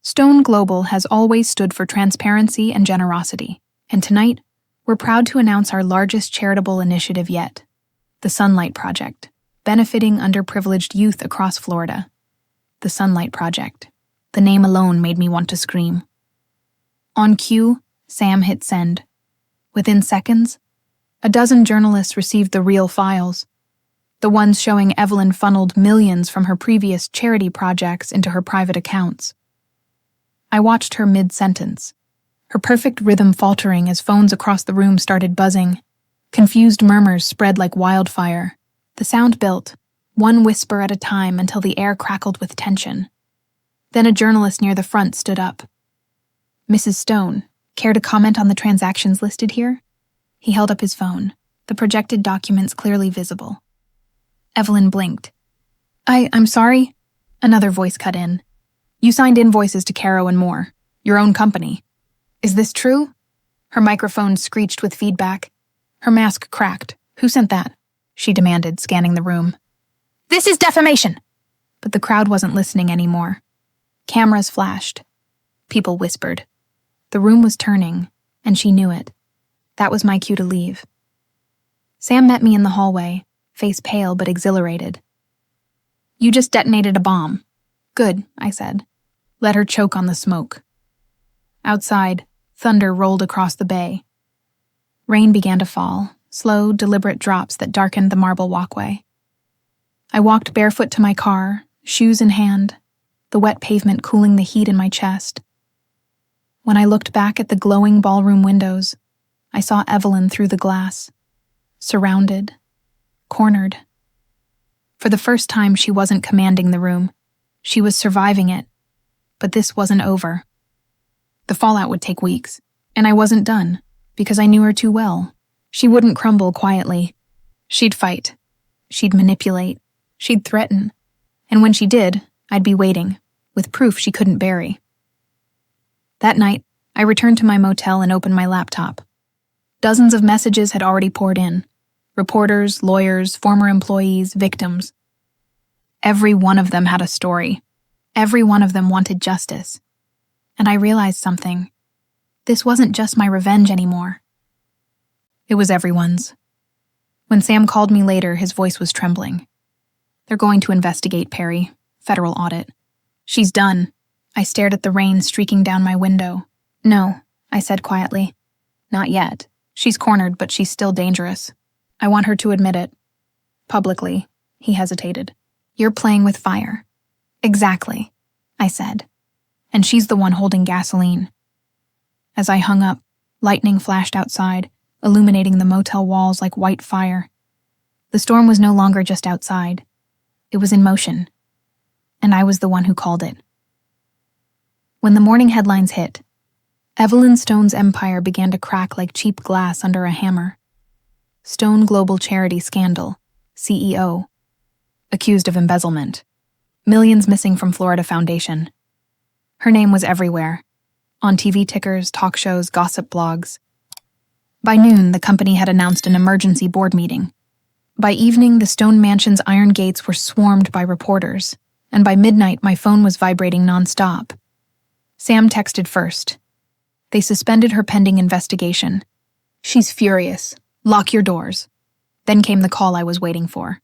Stone Global has always stood for transparency and generosity, and tonight, we're proud to announce our largest charitable initiative yet, the Sunlight Project, benefiting underprivileged youth across Florida. The Sunlight Project. The name alone made me want to scream. On cue, Sam hit send. Within seconds, a dozen journalists received the real files, the ones showing Evelyn funneled millions from her previous charity projects into her private accounts. I watched her mid-sentence, her perfect rhythm faltering as phones across the room started buzzing. Confused murmurs spread like wildfire. The sound built, one whisper at a time until the air crackled with tension. Then a journalist near the front stood up. Mrs. Stone, care to comment on the transactions listed here? He held up his phone, the projected documents clearly visible. Evelyn blinked. I'm sorry? Another voice cut in. You signed invoices to Caro and Moore, your own company. Is this true? Her microphone screeched with feedback. Her mask cracked. Who sent that? She demanded, scanning the room. This is defamation! But the crowd wasn't listening anymore. Cameras flashed. People whispered. The room was turning, and she knew it. That was my cue to leave. Sam met me in the hallway, face pale but exhilarated. You just detonated a bomb. Good, I said. Let her choke on the smoke. Outside, thunder rolled across the bay. Rain began to fall, slow, deliberate drops that darkened the marble walkway. I walked barefoot to my car, shoes in hand, the wet pavement cooling the heat in my chest. When I looked back at the glowing ballroom windows, I saw Evelyn through the glass, surrounded, cornered. For the first time, she wasn't commanding the room. She was surviving it. But this wasn't over. The fallout would take weeks, and I wasn't done, because I knew her too well. She wouldn't crumble quietly. She'd fight. She'd manipulate. She'd threaten. And when she did, I'd be waiting, with proof she couldn't bury. That night, I returned to my motel and opened my laptop. Dozens of messages had already poured in. Reporters, lawyers, former employees, victims. Every one of them had a story. Every one of them wanted justice. And I realized something. This wasn't just my revenge anymore. It was everyone's. When Sam called me later, his voice was trembling. They're going to investigate Perry. Federal audit. She's done. I stared at the rain streaking down my window. No, I said quietly. Not yet. She's cornered, but she's still dangerous. I want her to admit it. Publicly. He hesitated. You're playing with fire. Exactly, I said. And she's the one holding gasoline. As I hung up, lightning flashed outside, illuminating the motel walls like white fire. The storm was no longer just outside. It was in motion. And I was the one who called it. When the morning headlines hit, Evelyn Stone's empire began to crack like cheap glass under a hammer. Stone Global Charity Scandal, CEO. Accused of embezzlement. Millions missing from Florida Foundation. Her name was everywhere. On TV tickers, talk shows, gossip blogs. By noon, the company had announced an emergency board meeting. By evening, the Stone Mansion's iron gates were swarmed by reporters, and by midnight, my phone was vibrating nonstop. Sam texted first. They suspended her pending investigation. She's furious. Lock your doors. Then came the call I was waiting for.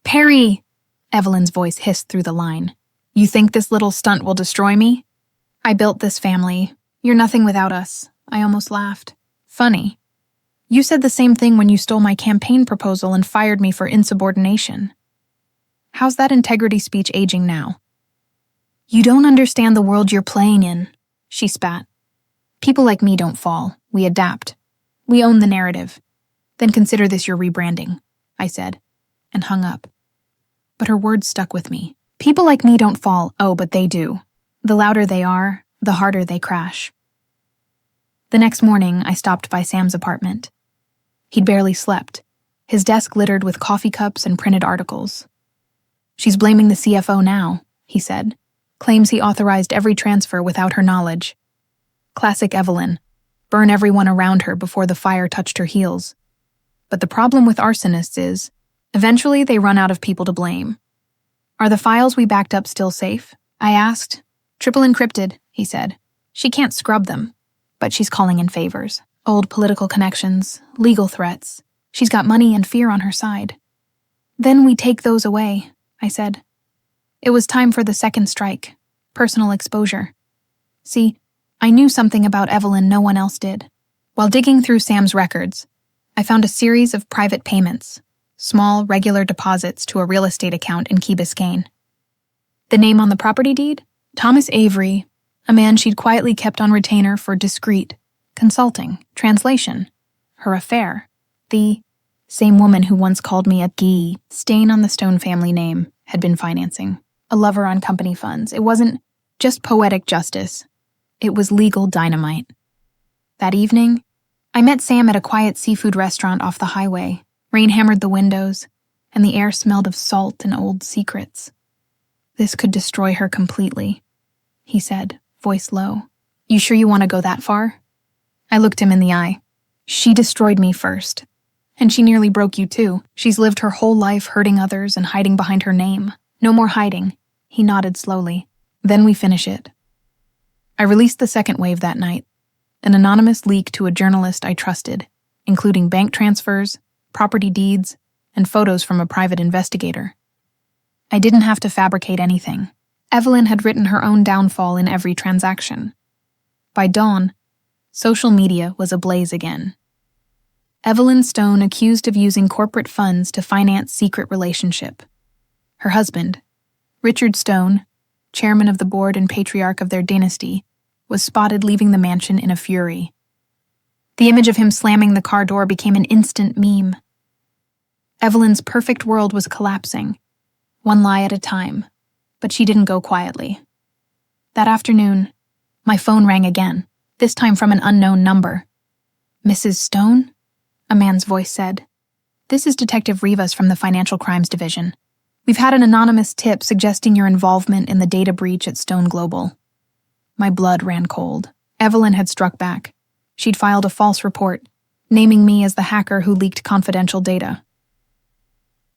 Perry! Evelyn's voice hissed through the line. You think this little stunt will destroy me? I built this family. You're nothing without us. I almost laughed. Funny. You said the same thing when you stole my campaign proposal and fired me for insubordination. How's that integrity speech aging now? You don't understand the world you're playing in, she spat. People like me don't fall. We adapt. We own the narrative. Then consider this your rebranding, I said, and hung up. But her words stuck with me. People like me don't fall, oh, but they do. The louder they are, the harder they crash. The next morning, I stopped by Sam's apartment. He'd barely slept, his desk littered with coffee cups and printed articles. She's blaming the CFO now, he said. Claims he authorized every transfer without her knowledge. Classic Evelyn. Burn everyone around her before the fire touched her heels. But the problem with arsonists is, eventually they run out of people to blame. Are the files we backed up still safe? I asked. Triple encrypted, he said. She can't scrub them, but she's calling in favors. Old political connections, legal threats. She's got money and fear on her side. Then we take those away, I said. It was time for the second strike, personal exposure. See, I knew something about Evelyn no one else did. While digging through Sam's records, I found a series of private payments, small, regular deposits to a real estate account in Key Biscayne. The name on the property deed? Thomas Avery, a man she'd quietly kept on retainer for discreet, consulting, translation, her affair. The same woman who once called me a gee, stain on the Stone family name, had been financing. A lover on company funds. It wasn't just poetic justice. It was legal dynamite. That evening, I met Sam at a quiet seafood restaurant off the highway. Rain hammered the windows, and the air smelled of salt and old secrets. This could destroy her completely, he said, voice low. You sure you want to go that far? I looked him in the eye. She destroyed me first. And she nearly broke you too. She's lived her whole life hurting others and hiding behind her name. No more hiding. He nodded slowly. Then we finish it. I released the second wave that night. An anonymous leak to a journalist I trusted, including bank transfers, property deeds, and photos from a private investigator. I didn't have to fabricate anything. Evelyn had written her own downfall in every transaction. By dawn, social media was ablaze again. Evelyn Stone accused of using corporate funds to finance secret relationship. Her husband, Richard Stone, chairman of the board and patriarch of their dynasty, was spotted leaving the mansion in a fury. The image of him slamming the car door became an instant meme. Evelyn's perfect world was collapsing, one lie at a time, but she didn't go quietly. That afternoon, my phone rang again, this time from an unknown number. Mrs. Stone? A man's voice said. This is Detective Rivas from the Financial Crimes Division. We've had an anonymous tip suggesting your involvement in the data breach at Stone Global. My blood ran cold. Evelyn had struck back. She'd filed a false report, naming me as the hacker who leaked confidential data.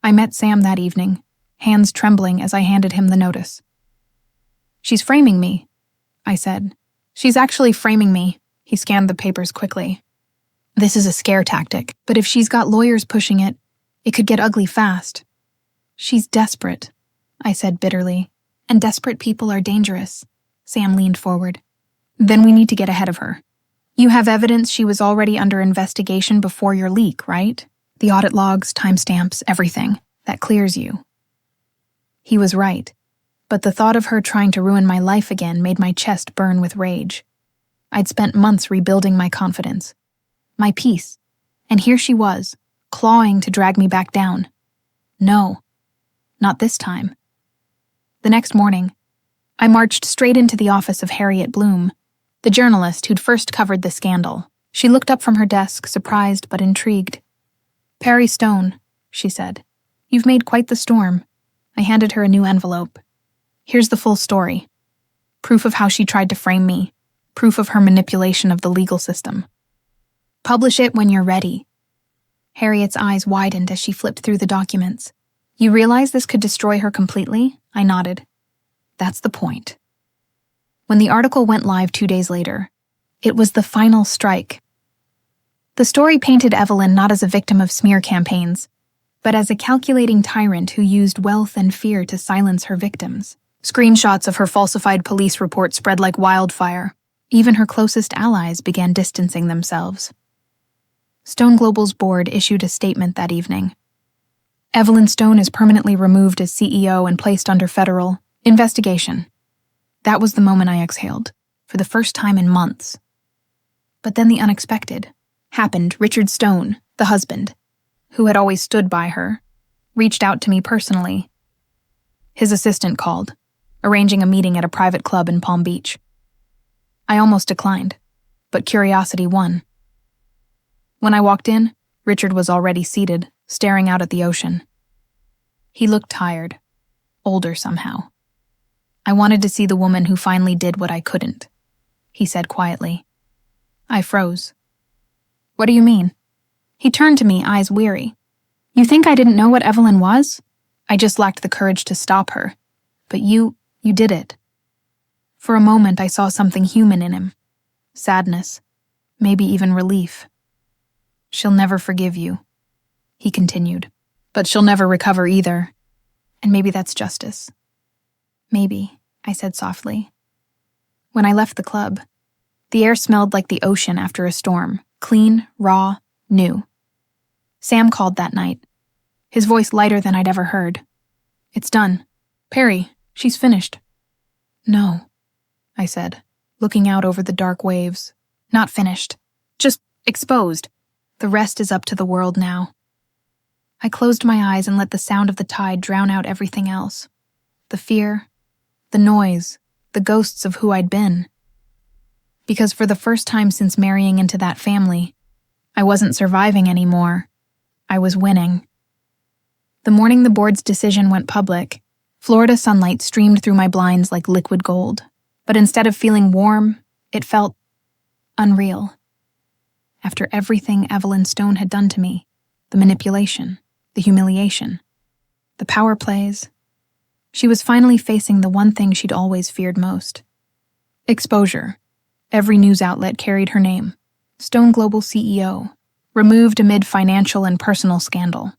I met Sam that evening, hands trembling as I handed him the notice. She's framing me, I said. She's actually framing me. He scanned the papers quickly. This is a scare tactic, but if she's got lawyers pushing it, it could get ugly fast. She's desperate, I said bitterly, and desperate people are dangerous. Sam leaned forward. Then we need to get ahead of her. You have evidence she was already under investigation before your leak, right? The audit logs, timestamps, everything. That clears you. He was right, but the thought of her trying to ruin my life again made my chest burn with rage. I'd spent months rebuilding my confidence, my peace, and here she was, clawing to drag me back down. No, not this time. The next morning, I marched straight into the office of Harriet Bloom, the journalist who'd first covered the scandal. She looked up from her desk, surprised but intrigued. "Perry Stone," she said, "you've made quite the storm." I handed her a new envelope. "Here's the full story. Proof of how she tried to frame me. Proof of her manipulation of the legal system. Publish it when you're ready." Harriet's eyes widened as she flipped through the documents. "You realize this could destroy her completely?" I nodded. "That's the point." When the article went live 2 days later, it was the final strike. The story painted Evelyn not as a victim of smear campaigns, but as a calculating tyrant who used wealth and fear to silence her victims. Screenshots of her falsified police report spread like wildfire. Even her closest allies began distancing themselves. Stone Global's board issued a statement that evening. "Evelyn Stone is permanently removed as CEO and placed under federal investigation." That was the moment I exhaled, for the first time in months. But then the unexpected happened. Richard Stone, the husband, who had always stood by her, reached out to me personally. His assistant called, arranging a meeting at a private club in Palm Beach. I almost declined, but curiosity won. When I walked in, Richard was already seated, staring out at the ocean. He looked tired, older somehow. "I wanted to see the woman who finally did what I couldn't," he said quietly. I froze. "What do you mean?" He turned to me, eyes weary. "You think I didn't know what Evelyn was? I just lacked the courage to stop her. But you did it." For a moment, I saw something human in him. Sadness, maybe even relief. "She'll never forgive you," he continued. "But she'll never recover either. And maybe that's justice." "Maybe," I said softly. When I left the club, the air smelled like the ocean after a storm, clean, raw, new. Sam called that night, his voice lighter than I'd ever heard. "It's done. Perry, she's finished." "No," I said, looking out over the dark waves. "Not finished. Just exposed. The rest is up to the world now." I closed my eyes and let the sound of the tide drown out everything else. The fear, the noise, the ghosts of who I'd been. Because for the first time since marrying into that family, I wasn't surviving anymore. I was winning. The morning the board's decision went public, Florida sunlight streamed through my blinds like liquid gold. But instead of feeling warm, it felt unreal. After everything Evelyn Stone had done to me, the manipulation, the humiliation, the power plays, she was finally facing the one thing she'd always feared most. Exposure. Every news outlet carried her name. Stone Global CEO, removed amid financial and personal scandal.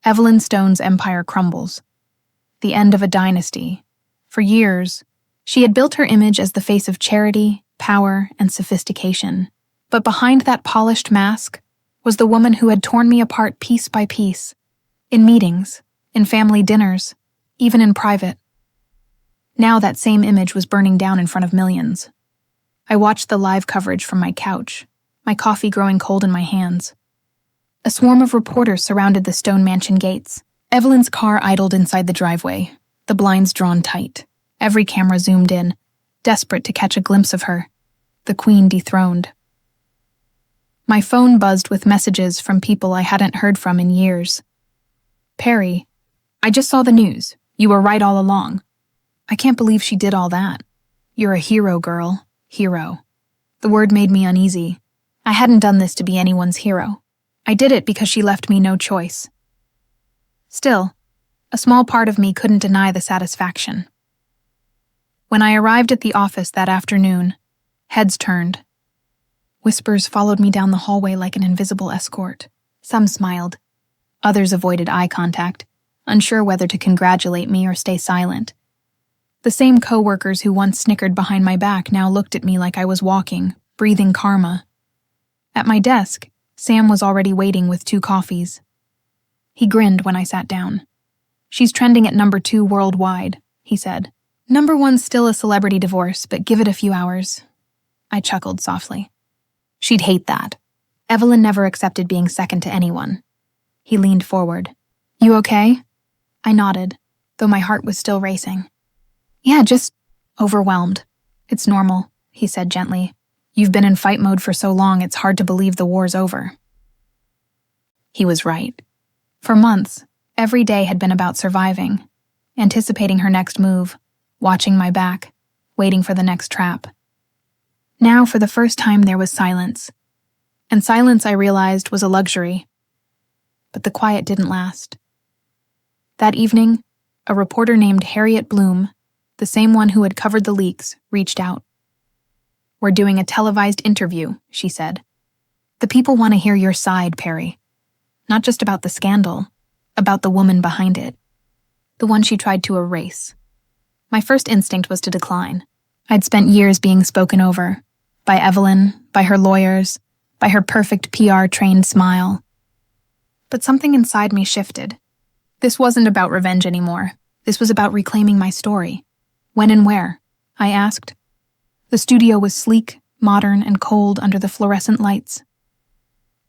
Evelyn Stone's empire crumbles. The end of a dynasty. For years, she had built her image as the face of charity, power, and sophistication. But behind that polished mask was the woman who had torn me apart piece by piece. In meetings, in family dinners, even in private. Now that same image was burning down in front of millions. I watched the live coverage from my couch, my coffee growing cold in my hands. A swarm of reporters surrounded the Stone Mansion gates. Evelyn's car idled inside the driveway, the blinds drawn tight. Every camera zoomed in, desperate to catch a glimpse of her, the queen dethroned. My phone buzzed with messages from people I hadn't heard from in years. "Perry, I just saw the news. You were right all along. I can't believe she did all that. You're a hero, girl. Hero." The word made me uneasy. I hadn't done this to be anyone's hero. I did it because she left me no choice. Still, a small part of me couldn't deny the satisfaction. When I arrived at the office that afternoon, heads turned. Whispers followed me down the hallway like an invisible escort. Some smiled. Others avoided eye contact, unsure whether to congratulate me or stay silent. The same coworkers who once snickered behind my back now looked at me like I was walking, breathing karma. At my desk, Sam was already waiting with 2 coffees. He grinned when I sat down. "She's trending at number 2 worldwide," he said. "Number 1's still a celebrity divorce, but give it a few hours." I chuckled softly. "She'd hate that. Evelyn never accepted being second to anyone." He leaned forward. "You okay?" I nodded, though my heart was still racing. "Yeah, just overwhelmed. It's normal," he said gently. "You've been in fight mode for so long it's hard to believe the war's over." He was right. For months, every day had been about surviving, anticipating her next move, watching my back, waiting for the next trap. Now, for the first time, there was silence. And silence, I realized, was a luxury. But the quiet didn't last. That evening, a reporter named Harriet Bloom, the same one who had covered the leaks, reached out. "We're doing a televised interview," she said. "The people want to hear your side, Perry. Not just about the scandal, about the woman behind it. The one she tried to erase." My first instinct was to decline. I'd spent years being spoken over. By Evelyn, by her lawyers, by her perfect PR-trained smile. But something inside me shifted. This wasn't about revenge anymore. This was about reclaiming my story. "When and where?" I asked. The studio was sleek, modern, and cold under the fluorescent lights.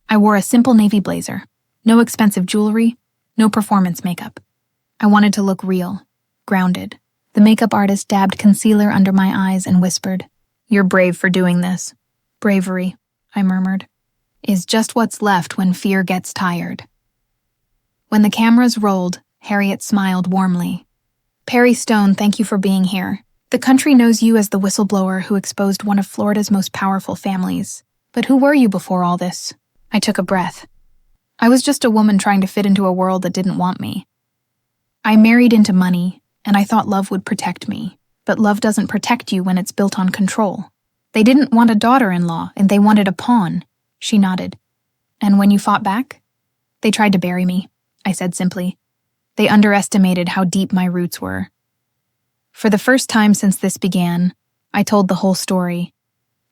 I wore a simple navy blazer. No expensive jewelry, no performance makeup. I wanted to look real, grounded. The makeup artist dabbed concealer under my eyes and whispered, "You're brave for doing this." "Bravery," I murmured, "is just what's left when fear gets tired." When the cameras rolled, Harriet smiled warmly. "Perry Stone, thank you for being here. The country knows you as the whistleblower who exposed one of Florida's most powerful families. But who were you before all this?" I took a breath. I was just a woman trying to fit into a world that didn't want me. I married into money, and I thought love would protect me. But love doesn't protect you when it's built on control. They didn't want a daughter-in-law, and they wanted a pawn. She nodded. "And when you fought back?" "They tried to bury me," I said simply. They underestimated how deep my roots were. For the first time since this began, I told the whole story.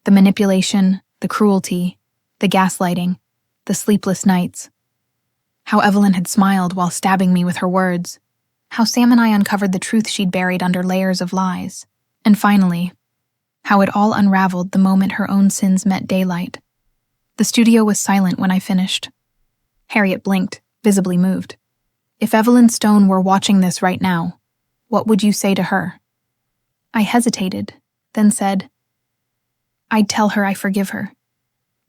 The manipulation, the cruelty, the gaslighting, the sleepless nights. How Evelyn had smiled while stabbing me with her words. How Sam and I uncovered the truth she'd buried under layers of lies. And finally, how it all unraveled the moment her own sins met daylight. The studio was silent when I finished. Harriet blinked, visibly moved. "If Evelyn Stone were watching this right now, what would you say to her?" I hesitated, then said, "I'd tell her I forgive her.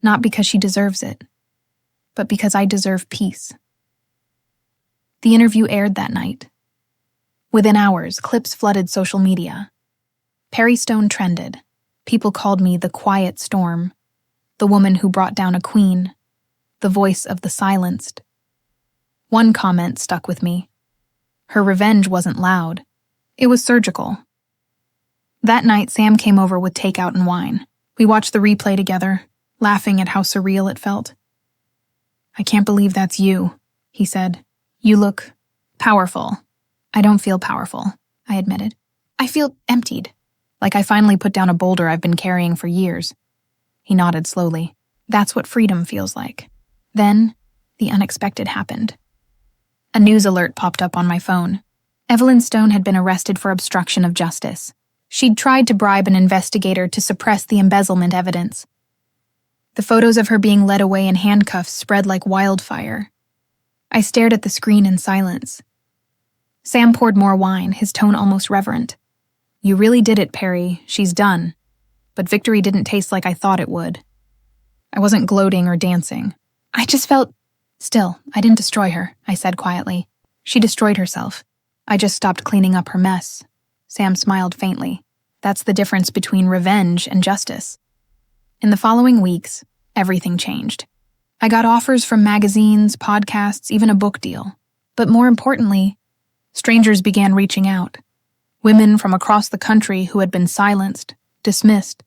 Not because she deserves it, but because I deserve peace." The interview aired that night. Within hours, clips flooded social media. Perry Stone trended. People called me the quiet storm, the woman who brought down a queen, the voice of the silenced. One comment stuck with me. Her revenge wasn't loud. It was surgical. That night, Sam came over with takeout and wine. We watched the replay together, laughing at how surreal it felt. "I can't believe that's you," he said. "You look powerful." "I don't feel powerful," I admitted. "I feel emptied, like I finally put down a boulder I've been carrying for years." He nodded slowly. "That's what freedom feels like." Then, the unexpected happened. A news alert popped up on my phone. Evelyn Stone had been arrested for obstruction of justice. She'd tried to bribe an investigator to suppress the embezzlement evidence. The photos of her being led away in handcuffs spread like wildfire. I stared at the screen in silence. Sam poured more wine, his tone almost reverent. "You really did it, Perry. She's done." But victory didn't taste like I thought it would. I wasn't gloating or dancing. I just felt... Still, I didn't destroy her, I said quietly. She destroyed herself. I just stopped cleaning up her mess. Sam smiled faintly. That's the difference between revenge and justice. In the following weeks, everything changed. I got offers from magazines, podcasts, even a book deal. But more importantly, strangers began reaching out. Women from across the country who had been silenced, dismissed,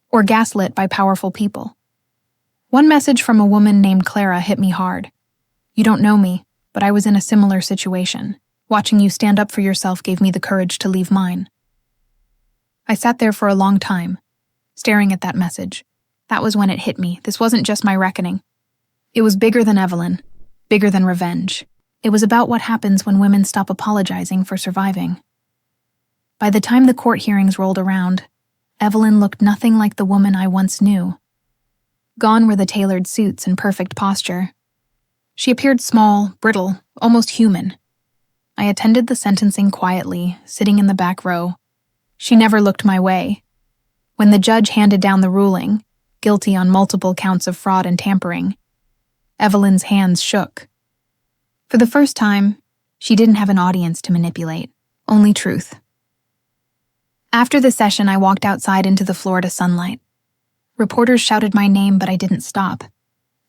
or gaslit by powerful people. One message from a woman named Clara hit me hard. "You don't know me, but I was in a similar situation. Watching you stand up for yourself gave me the courage to leave mine." I sat there for a long time, staring at that message. That was when it hit me. This wasn't just my reckoning. It was bigger than Evelyn, bigger than revenge. It was about what happens when women stop apologizing for surviving. By the time the court hearings rolled around, Evelyn looked nothing like the woman I once knew. Gone were the tailored suits and perfect posture. She appeared small, brittle, almost human. I attended the sentencing quietly, sitting in the back row. She never looked my way. When the judge handed down the ruling, guilty on multiple counts of fraud and tampering, Evelyn's hands shook. For the first time, she didn't have an audience to manipulate, only truth. After the session, I walked outside into the Florida sunlight. Reporters shouted my name, but I didn't stop.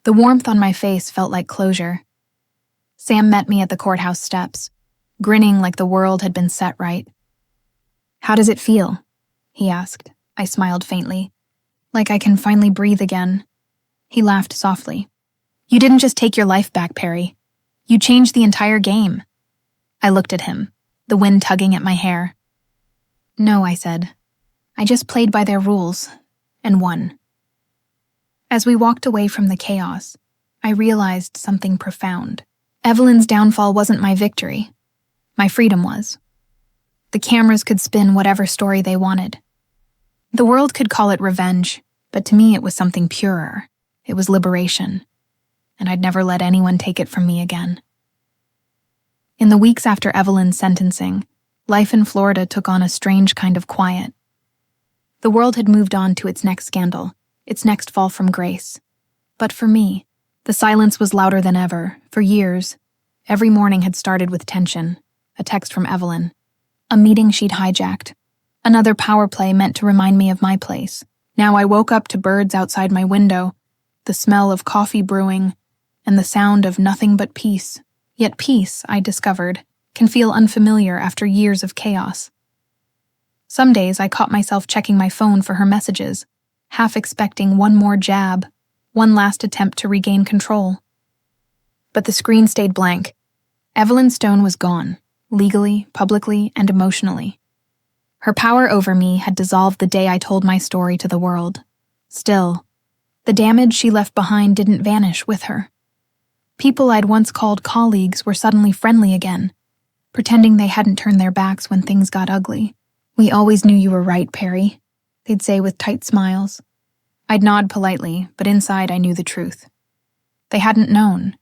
The warmth on my face felt like closure. Sam met me at the courthouse steps, grinning like the world had been set right. "How does it feel?" he asked. I smiled faintly, like I can finally breathe again. He laughed softly. "You didn't just take your life back, Perry. You changed the entire game." I looked at him, the wind tugging at my hair. "No," I said. "I just played by their rules, and won." As we walked away from the chaos, I realized something profound. Evelyn's downfall wasn't my victory. My freedom was. The cameras could spin whatever story they wanted. The world could call it revenge, but to me it was something purer. It was liberation, and I'd never let anyone take it from me again. In the weeks after Evelyn's sentencing, life in Florida took on a strange kind of quiet. The world had moved on to its next scandal, its next fall from grace. But for me, the silence was louder than ever. For years, every morning had started with tension, a text from Evelyn, a meeting she'd hijacked, another power play meant to remind me of my place. Now I woke up to birds outside my window, the smell of coffee brewing, and the sound of nothing but peace. Yet peace, I discovered, can feel unfamiliar after years of chaos. Some days I caught myself checking my phone for her messages, half expecting one more jab, one last attempt to regain control. But the screen stayed blank. Evelyn Stone was gone, legally, publicly, and emotionally. Her power over me had dissolved the day I told my story to the world. Still, the damage she left behind didn't vanish with her. People I'd once called colleagues were suddenly friendly again, pretending they hadn't turned their backs when things got ugly. "We always knew you were right, Perry," they'd say with tight smiles. I'd nod politely, but inside I knew the truth. They hadn't known.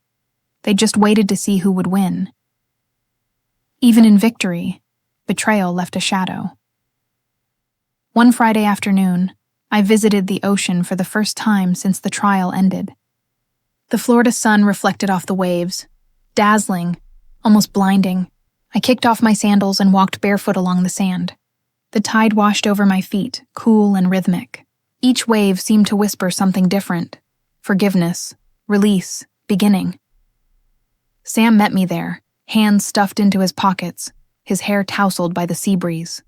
They'd just waited to see who would win. Even in victory, betrayal left a shadow. One Friday afternoon, I visited the ocean for the first time since the trial ended. The Florida sun reflected off the waves, dazzling, almost blinding. I kicked off my sandals and walked barefoot along the sand. The tide washed over my feet, cool and rhythmic. Each wave seemed to whisper something different: forgiveness, release, beginning. Sam met me there, hands stuffed into his pockets, his hair tousled by the sea breeze.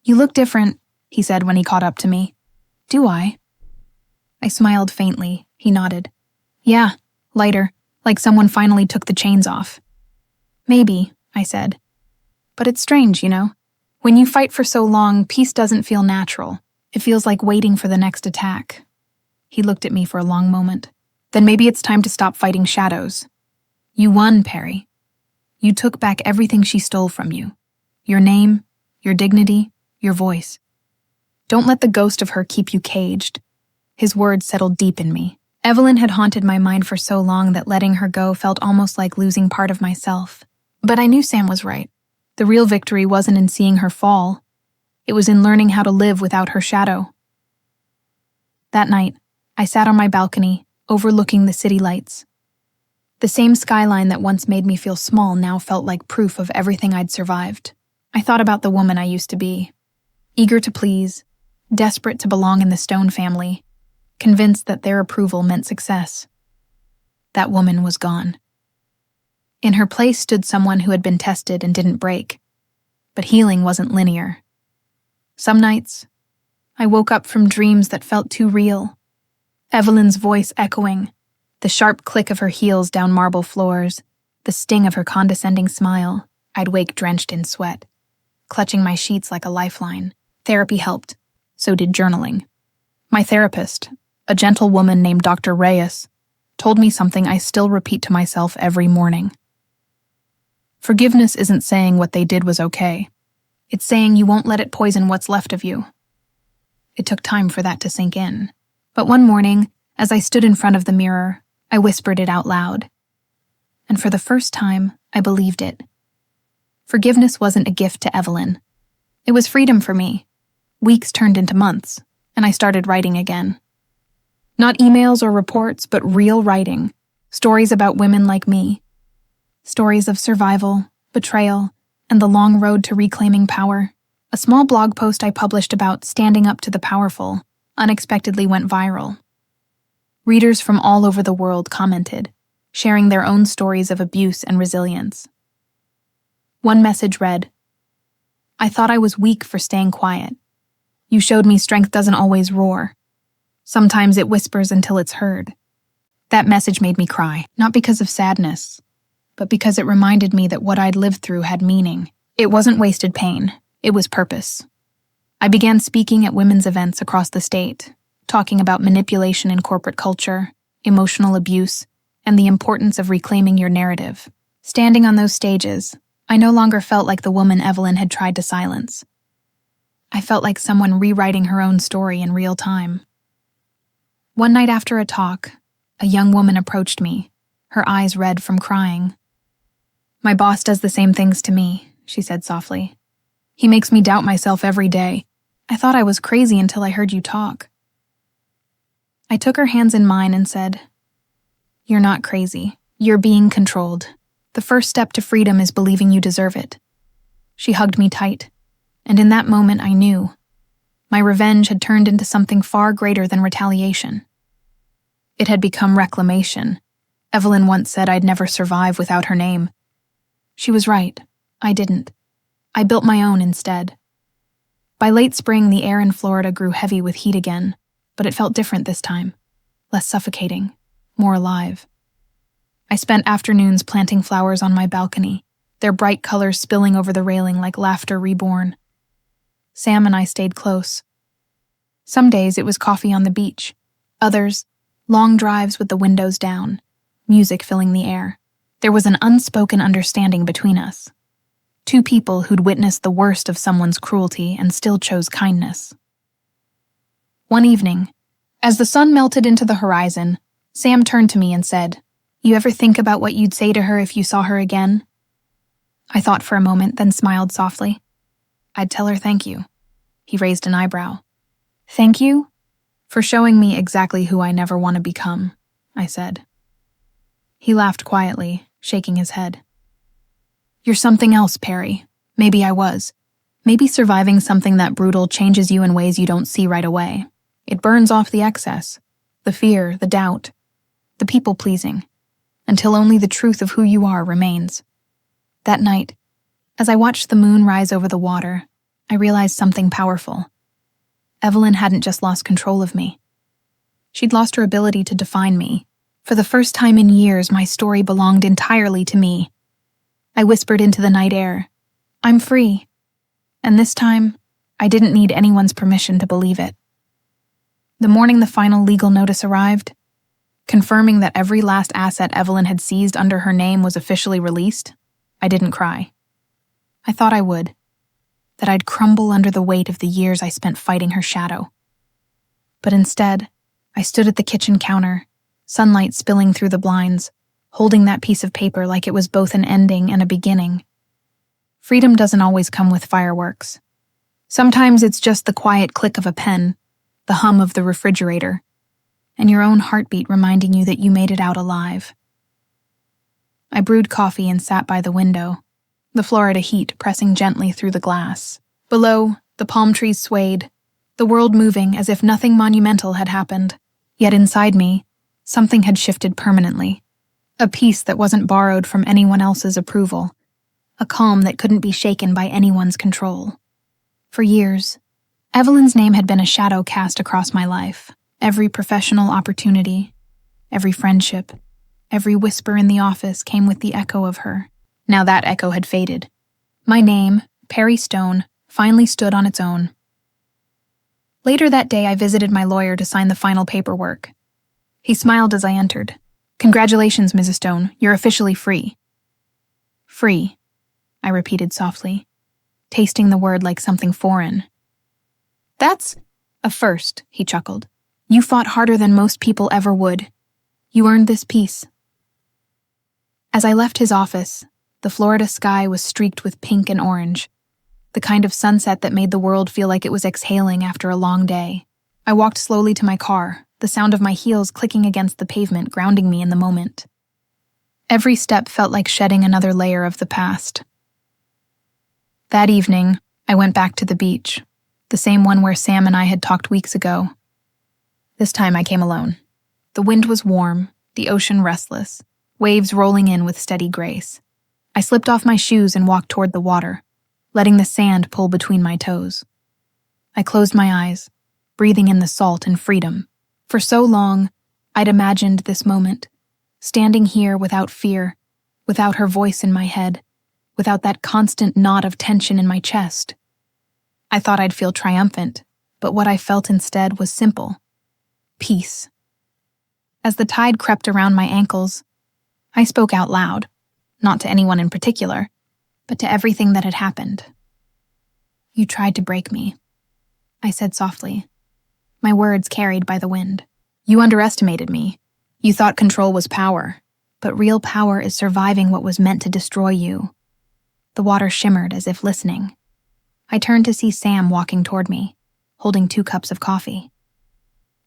"You look different," he said when he caught up to me. "Do I?" I smiled faintly. He nodded. "Yeah, lighter, like someone finally took the chains off." "Maybe," I said. "But it's strange, you know? When you fight for so long, peace doesn't feel natural. It feels like waiting for the next attack." He looked at me for a long moment. "Then maybe it's time to stop fighting shadows. You won, Perry. You took back everything she stole from you. Your name, your dignity, your voice. Don't let the ghost of her keep you caged." His words settled deep in me. Evelyn had haunted my mind for so long that letting her go felt almost like losing part of myself. But I knew Sam was right. The real victory wasn't in seeing her fall. It was in learning how to live without her shadow. That night, I sat on my balcony, overlooking the city lights. The same skyline that once made me feel small now felt like proof of everything I'd survived. I thought about the woman I used to be. Eager to please, desperate to belong in the Stone family, convinced that their approval meant success. That woman was gone. In her place stood someone who had been tested and didn't break. But healing wasn't linear. Some nights, I woke up from dreams that felt too real. Evelyn's voice echoing, the sharp click of her heels down marble floors, the sting of her condescending smile. I'd wake drenched in sweat, clutching my sheets like a lifeline. Therapy helped. So did journaling. My therapist, a gentle woman named Dr. Reyes, told me something I still repeat to myself every morning. Forgiveness isn't saying what they did was okay. It's saying you won't let it poison what's left of you. It took time for that to sink in. But one morning, as I stood in front of the mirror, I whispered it out loud. And for the first time, I believed it. Forgiveness wasn't a gift to Evelyn. It was freedom for me. Weeks turned into months, and I started writing again. Not emails or reports, but real writing. Stories about women like me. Stories of survival, betrayal, and the long road to reclaiming power. A small blog post I published about standing up to the powerful unexpectedly went viral. Readers from all over the world commented, sharing their own stories of abuse and resilience. One message read, "I thought I was weak for staying quiet. You showed me strength doesn't always roar. Sometimes it whispers until it's heard." That message made me cry, not because of sadness, but because it reminded me that what I'd lived through had meaning. It wasn't wasted pain, it was purpose. I began speaking at women's events across the state, talking about manipulation in corporate culture, emotional abuse, and the importance of reclaiming your narrative. Standing on those stages, I no longer felt like the woman Evelyn had tried to silence. I felt like someone rewriting her own story in real time. One night after a talk, a young woman approached me, her eyes red from crying. "My boss does the same things to me," she said softly. "He makes me doubt myself every day. I thought I was crazy until I heard you talk." I took her hands in mine and said, "You're not crazy. You're being controlled. The first step to freedom is believing you deserve it." She hugged me tight, and in that moment I knew. My revenge had turned into something far greater than retaliation. It had become reclamation. Evelyn once said I'd never survive without her name. She was right. I didn't. I built my own instead. By late spring, the air in Florida grew heavy with heat again, but it felt different this time. Less suffocating, more alive. I spent afternoons planting flowers on my balcony, their bright colors spilling over the railing like laughter reborn. Sam and I stayed close. Some days it was coffee on the beach. Others, long drives with the windows down, music filling the air. There was an unspoken understanding between us. Two people who'd witnessed the worst of someone's cruelty and still chose kindness. One evening, as the sun melted into the horizon, Sam turned to me and said, "You ever think about what you'd say to her if you saw her again?" I thought for a moment, then smiled softly. "I'd tell her thank you." He raised an eyebrow. "Thank you? For showing me exactly who I never want to become," I said. He laughed quietly, shaking his head. "You're something else, Perry. Maybe I was. Maybe surviving something that brutal changes you in ways you don't see right away. It burns off the excess, the fear, the doubt, the people-pleasing, until only the truth of who you are remains." That night, as I watched the moon rise over the water, I realized something powerful. Evelyn hadn't just lost control of me. She'd lost her ability to define me. For the first time in years, my story belonged entirely to me. I whispered into the night air, "I'm free." And this time, I didn't need anyone's permission to believe it. The morning the final legal notice arrived, confirming that every last asset Evelyn had seized under her name was officially released, I didn't cry. I thought I would, that I'd crumble under the weight of the years I spent fighting her shadow. But instead, I stood at the kitchen counter, sunlight spilling through the blinds, holding that piece of paper like it was both an ending and a beginning. Freedom doesn't always come with fireworks. Sometimes it's just the quiet click of a pen, the hum of the refrigerator, and your own heartbeat reminding you that you made it out alive. I brewed coffee and sat by the window, the Florida heat pressing gently through the glass. Below, the palm trees swayed, the world moving as if nothing monumental had happened. Yet inside me, something had shifted permanently. A peace that wasn't borrowed from anyone else's approval. A calm that couldn't be shaken by anyone's control. For years, Evelyn's name had been a shadow cast across my life, Every professional opportunity, every friendship, every whisper in the office came with the echo of her. Now that echo had faded. My name, Perry Stone, finally stood on its own. Later that day, I visited my lawyer to sign the final paperwork. He smiled as I entered. "Congratulations, Mrs. Stone. You're officially free." "Free," I repeated softly, tasting the word like something foreign. "That's a first," he chuckled. "You fought harder than most people ever would. You earned this peace." As I left his office, the Florida sky was streaked with pink and orange, the kind of sunset that made the world feel like it was exhaling after a long day. I walked slowly to my car, the sound of my heels clicking against the pavement grounding me in the moment. Every step felt like shedding another layer of the past. That evening, I went back to the beach, the same one where Sam and I had talked weeks ago. This time I came alone. The wind was warm, the ocean restless, waves rolling in with steady grace. I slipped off my shoes and walked toward the water, letting the sand pull between my toes. I closed my eyes, breathing in the salt and freedom. For so long, I'd imagined this moment, standing here without fear, without her voice in my head, without that constant knot of tension in my chest. I thought I'd feel triumphant, but what I felt instead was simple: peace. As the tide crept around my ankles, I spoke out loud, not to anyone in particular, but to everything that had happened. "You tried to break me," I said softly, my words carried by the wind. "You underestimated me. You thought control was power, but real power is surviving what was meant to destroy you." The water shimmered as if listening. I turned to see Sam walking toward me, holding 2 cups of coffee.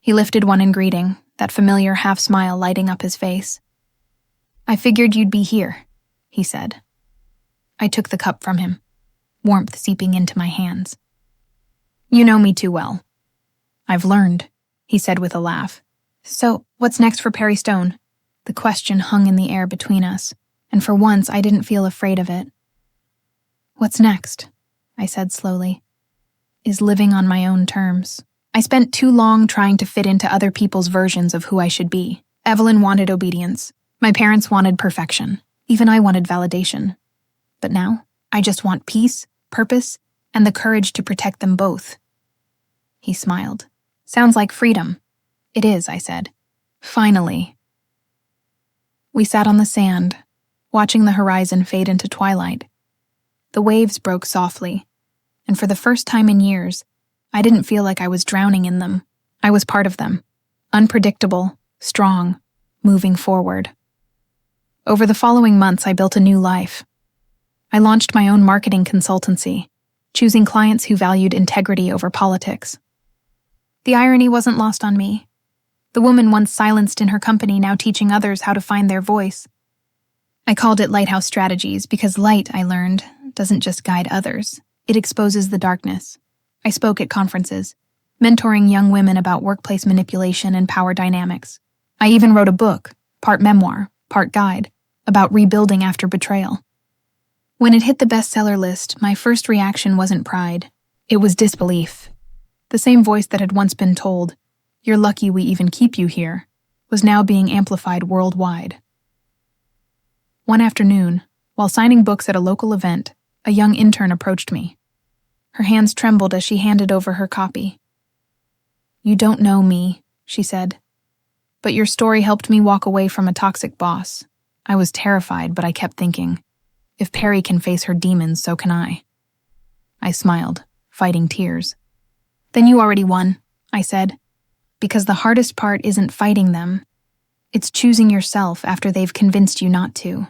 He lifted one in greeting, that familiar half-smile lighting up his face. "I figured you'd be here," he said. I took the cup from him, warmth seeping into my hands. "You know me too well." "I've learned," he said with a laugh. "So, what's next for Perry Stone?" The question hung in the air between us, and for once I didn't feel afraid of it. "What's next?" I said slowly. "Is living on my own terms. I spent too long trying to fit into other people's versions of who I should be. Evelyn wanted obedience. My parents wanted perfection. Even I wanted validation. But now, I just want peace, purpose, and the courage to protect them both." He smiled. "Sounds like freedom." "It is," I said. "Finally." We sat on the sand, watching the horizon fade into twilight. The waves broke softly, and for the first time in years, I didn't feel like I was drowning in them. I was part of them, unpredictable, strong, moving forward. Over the following months, I built a new life. I launched my own marketing consultancy, choosing clients who valued integrity over politics. The irony wasn't lost on me. The woman once silenced in her company now teaching others how to find their voice. I called it Lighthouse Strategies because light, I learned, doesn't just guide others. It exposes the darkness. I spoke at conferences, mentoring young women about workplace manipulation and power dynamics. I even wrote a book, part memoir, part guide, about rebuilding after betrayal. When it hit the bestseller list, my first reaction wasn't pride. It was disbelief. The same voice that had once been told, "You're lucky we even keep you here," was now being amplified worldwide. One afternoon, while signing books at a local event, a young intern approached me. Her hands trembled as she handed over her copy. "You don't know me," she said, "but your story helped me walk away from a toxic boss. I was terrified, but I kept thinking, if Perry can face her demons, so can I." I smiled, fighting tears. "Then you already won," I said, "because the hardest part isn't fighting them. It's choosing yourself after they've convinced you not to."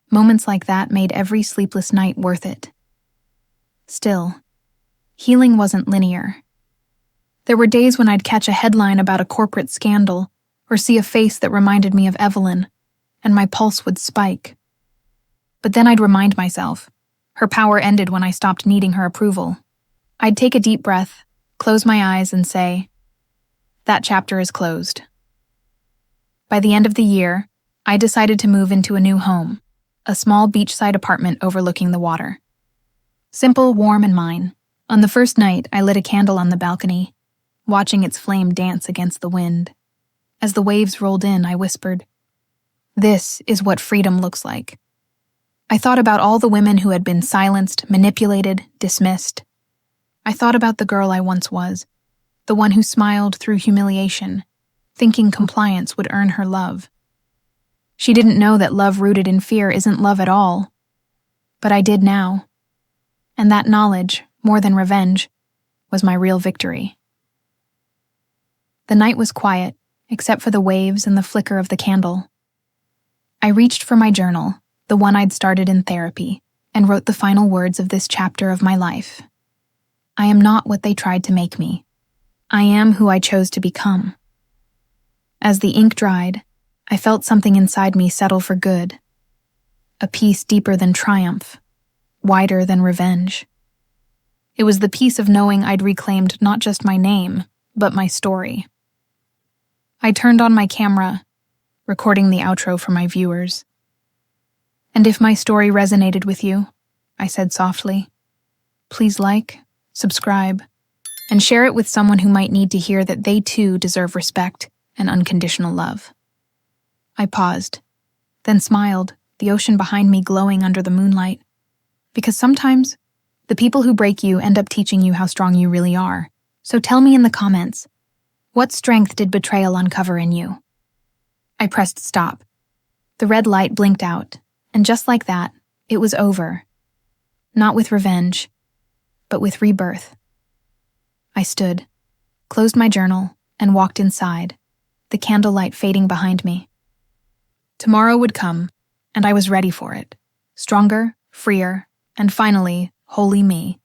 Moments like that made every sleepless night worth it. Still, healing wasn't linear. There were days when I'd catch a headline about a corporate scandal or see a face that reminded me of Evelyn, and my pulse would spike. But then I'd remind myself, her power ended when I stopped needing her approval. I'd take a deep breath, close my eyes, and say, "That chapter is closed." By the end of the year, I decided to move into a new home, a small beachside apartment overlooking the water. Simple, warm, and mine. On the first night, I lit a candle on the balcony, watching its flame dance against the wind. As the waves rolled in, I whispered, "This is what freedom looks like." I thought about all the women who had been silenced, manipulated, dismissed. I thought about the girl I once was, the one who smiled through humiliation, thinking compliance would earn her love. She didn't know that love rooted in fear isn't love at all. But I did now. And that knowledge, more than revenge, was my real victory. The night was quiet, except for the waves and the flicker of the candle. I reached for my journal, the one I'd started in therapy, and wrote the final words of this chapter of my life. I am not what they tried to make me. I am who I chose to become. As the ink dried, I felt something inside me settle for good. A peace deeper than triumph, wider than revenge. It was the peace of knowing I'd reclaimed not just my name, but my story. I turned on my camera, recording the outro for my viewers. And if my story resonated with you, I said softly, please like, subscribe, and share it with someone who might need to hear that they too deserve respect and unconditional love. I paused, then smiled, the ocean behind me glowing under the moonlight. Because sometimes, the people who break you end up teaching you how strong you really are. So tell me in the comments, what strength did betrayal uncover in you? I pressed stop. The red light blinked out, and just like that, it was over. Not with revenge, but with rebirth. I stood, closed my journal, and walked inside, the candlelight fading behind me. Tomorrow would come, and I was ready for it. Stronger, freer, and finally, wholly me.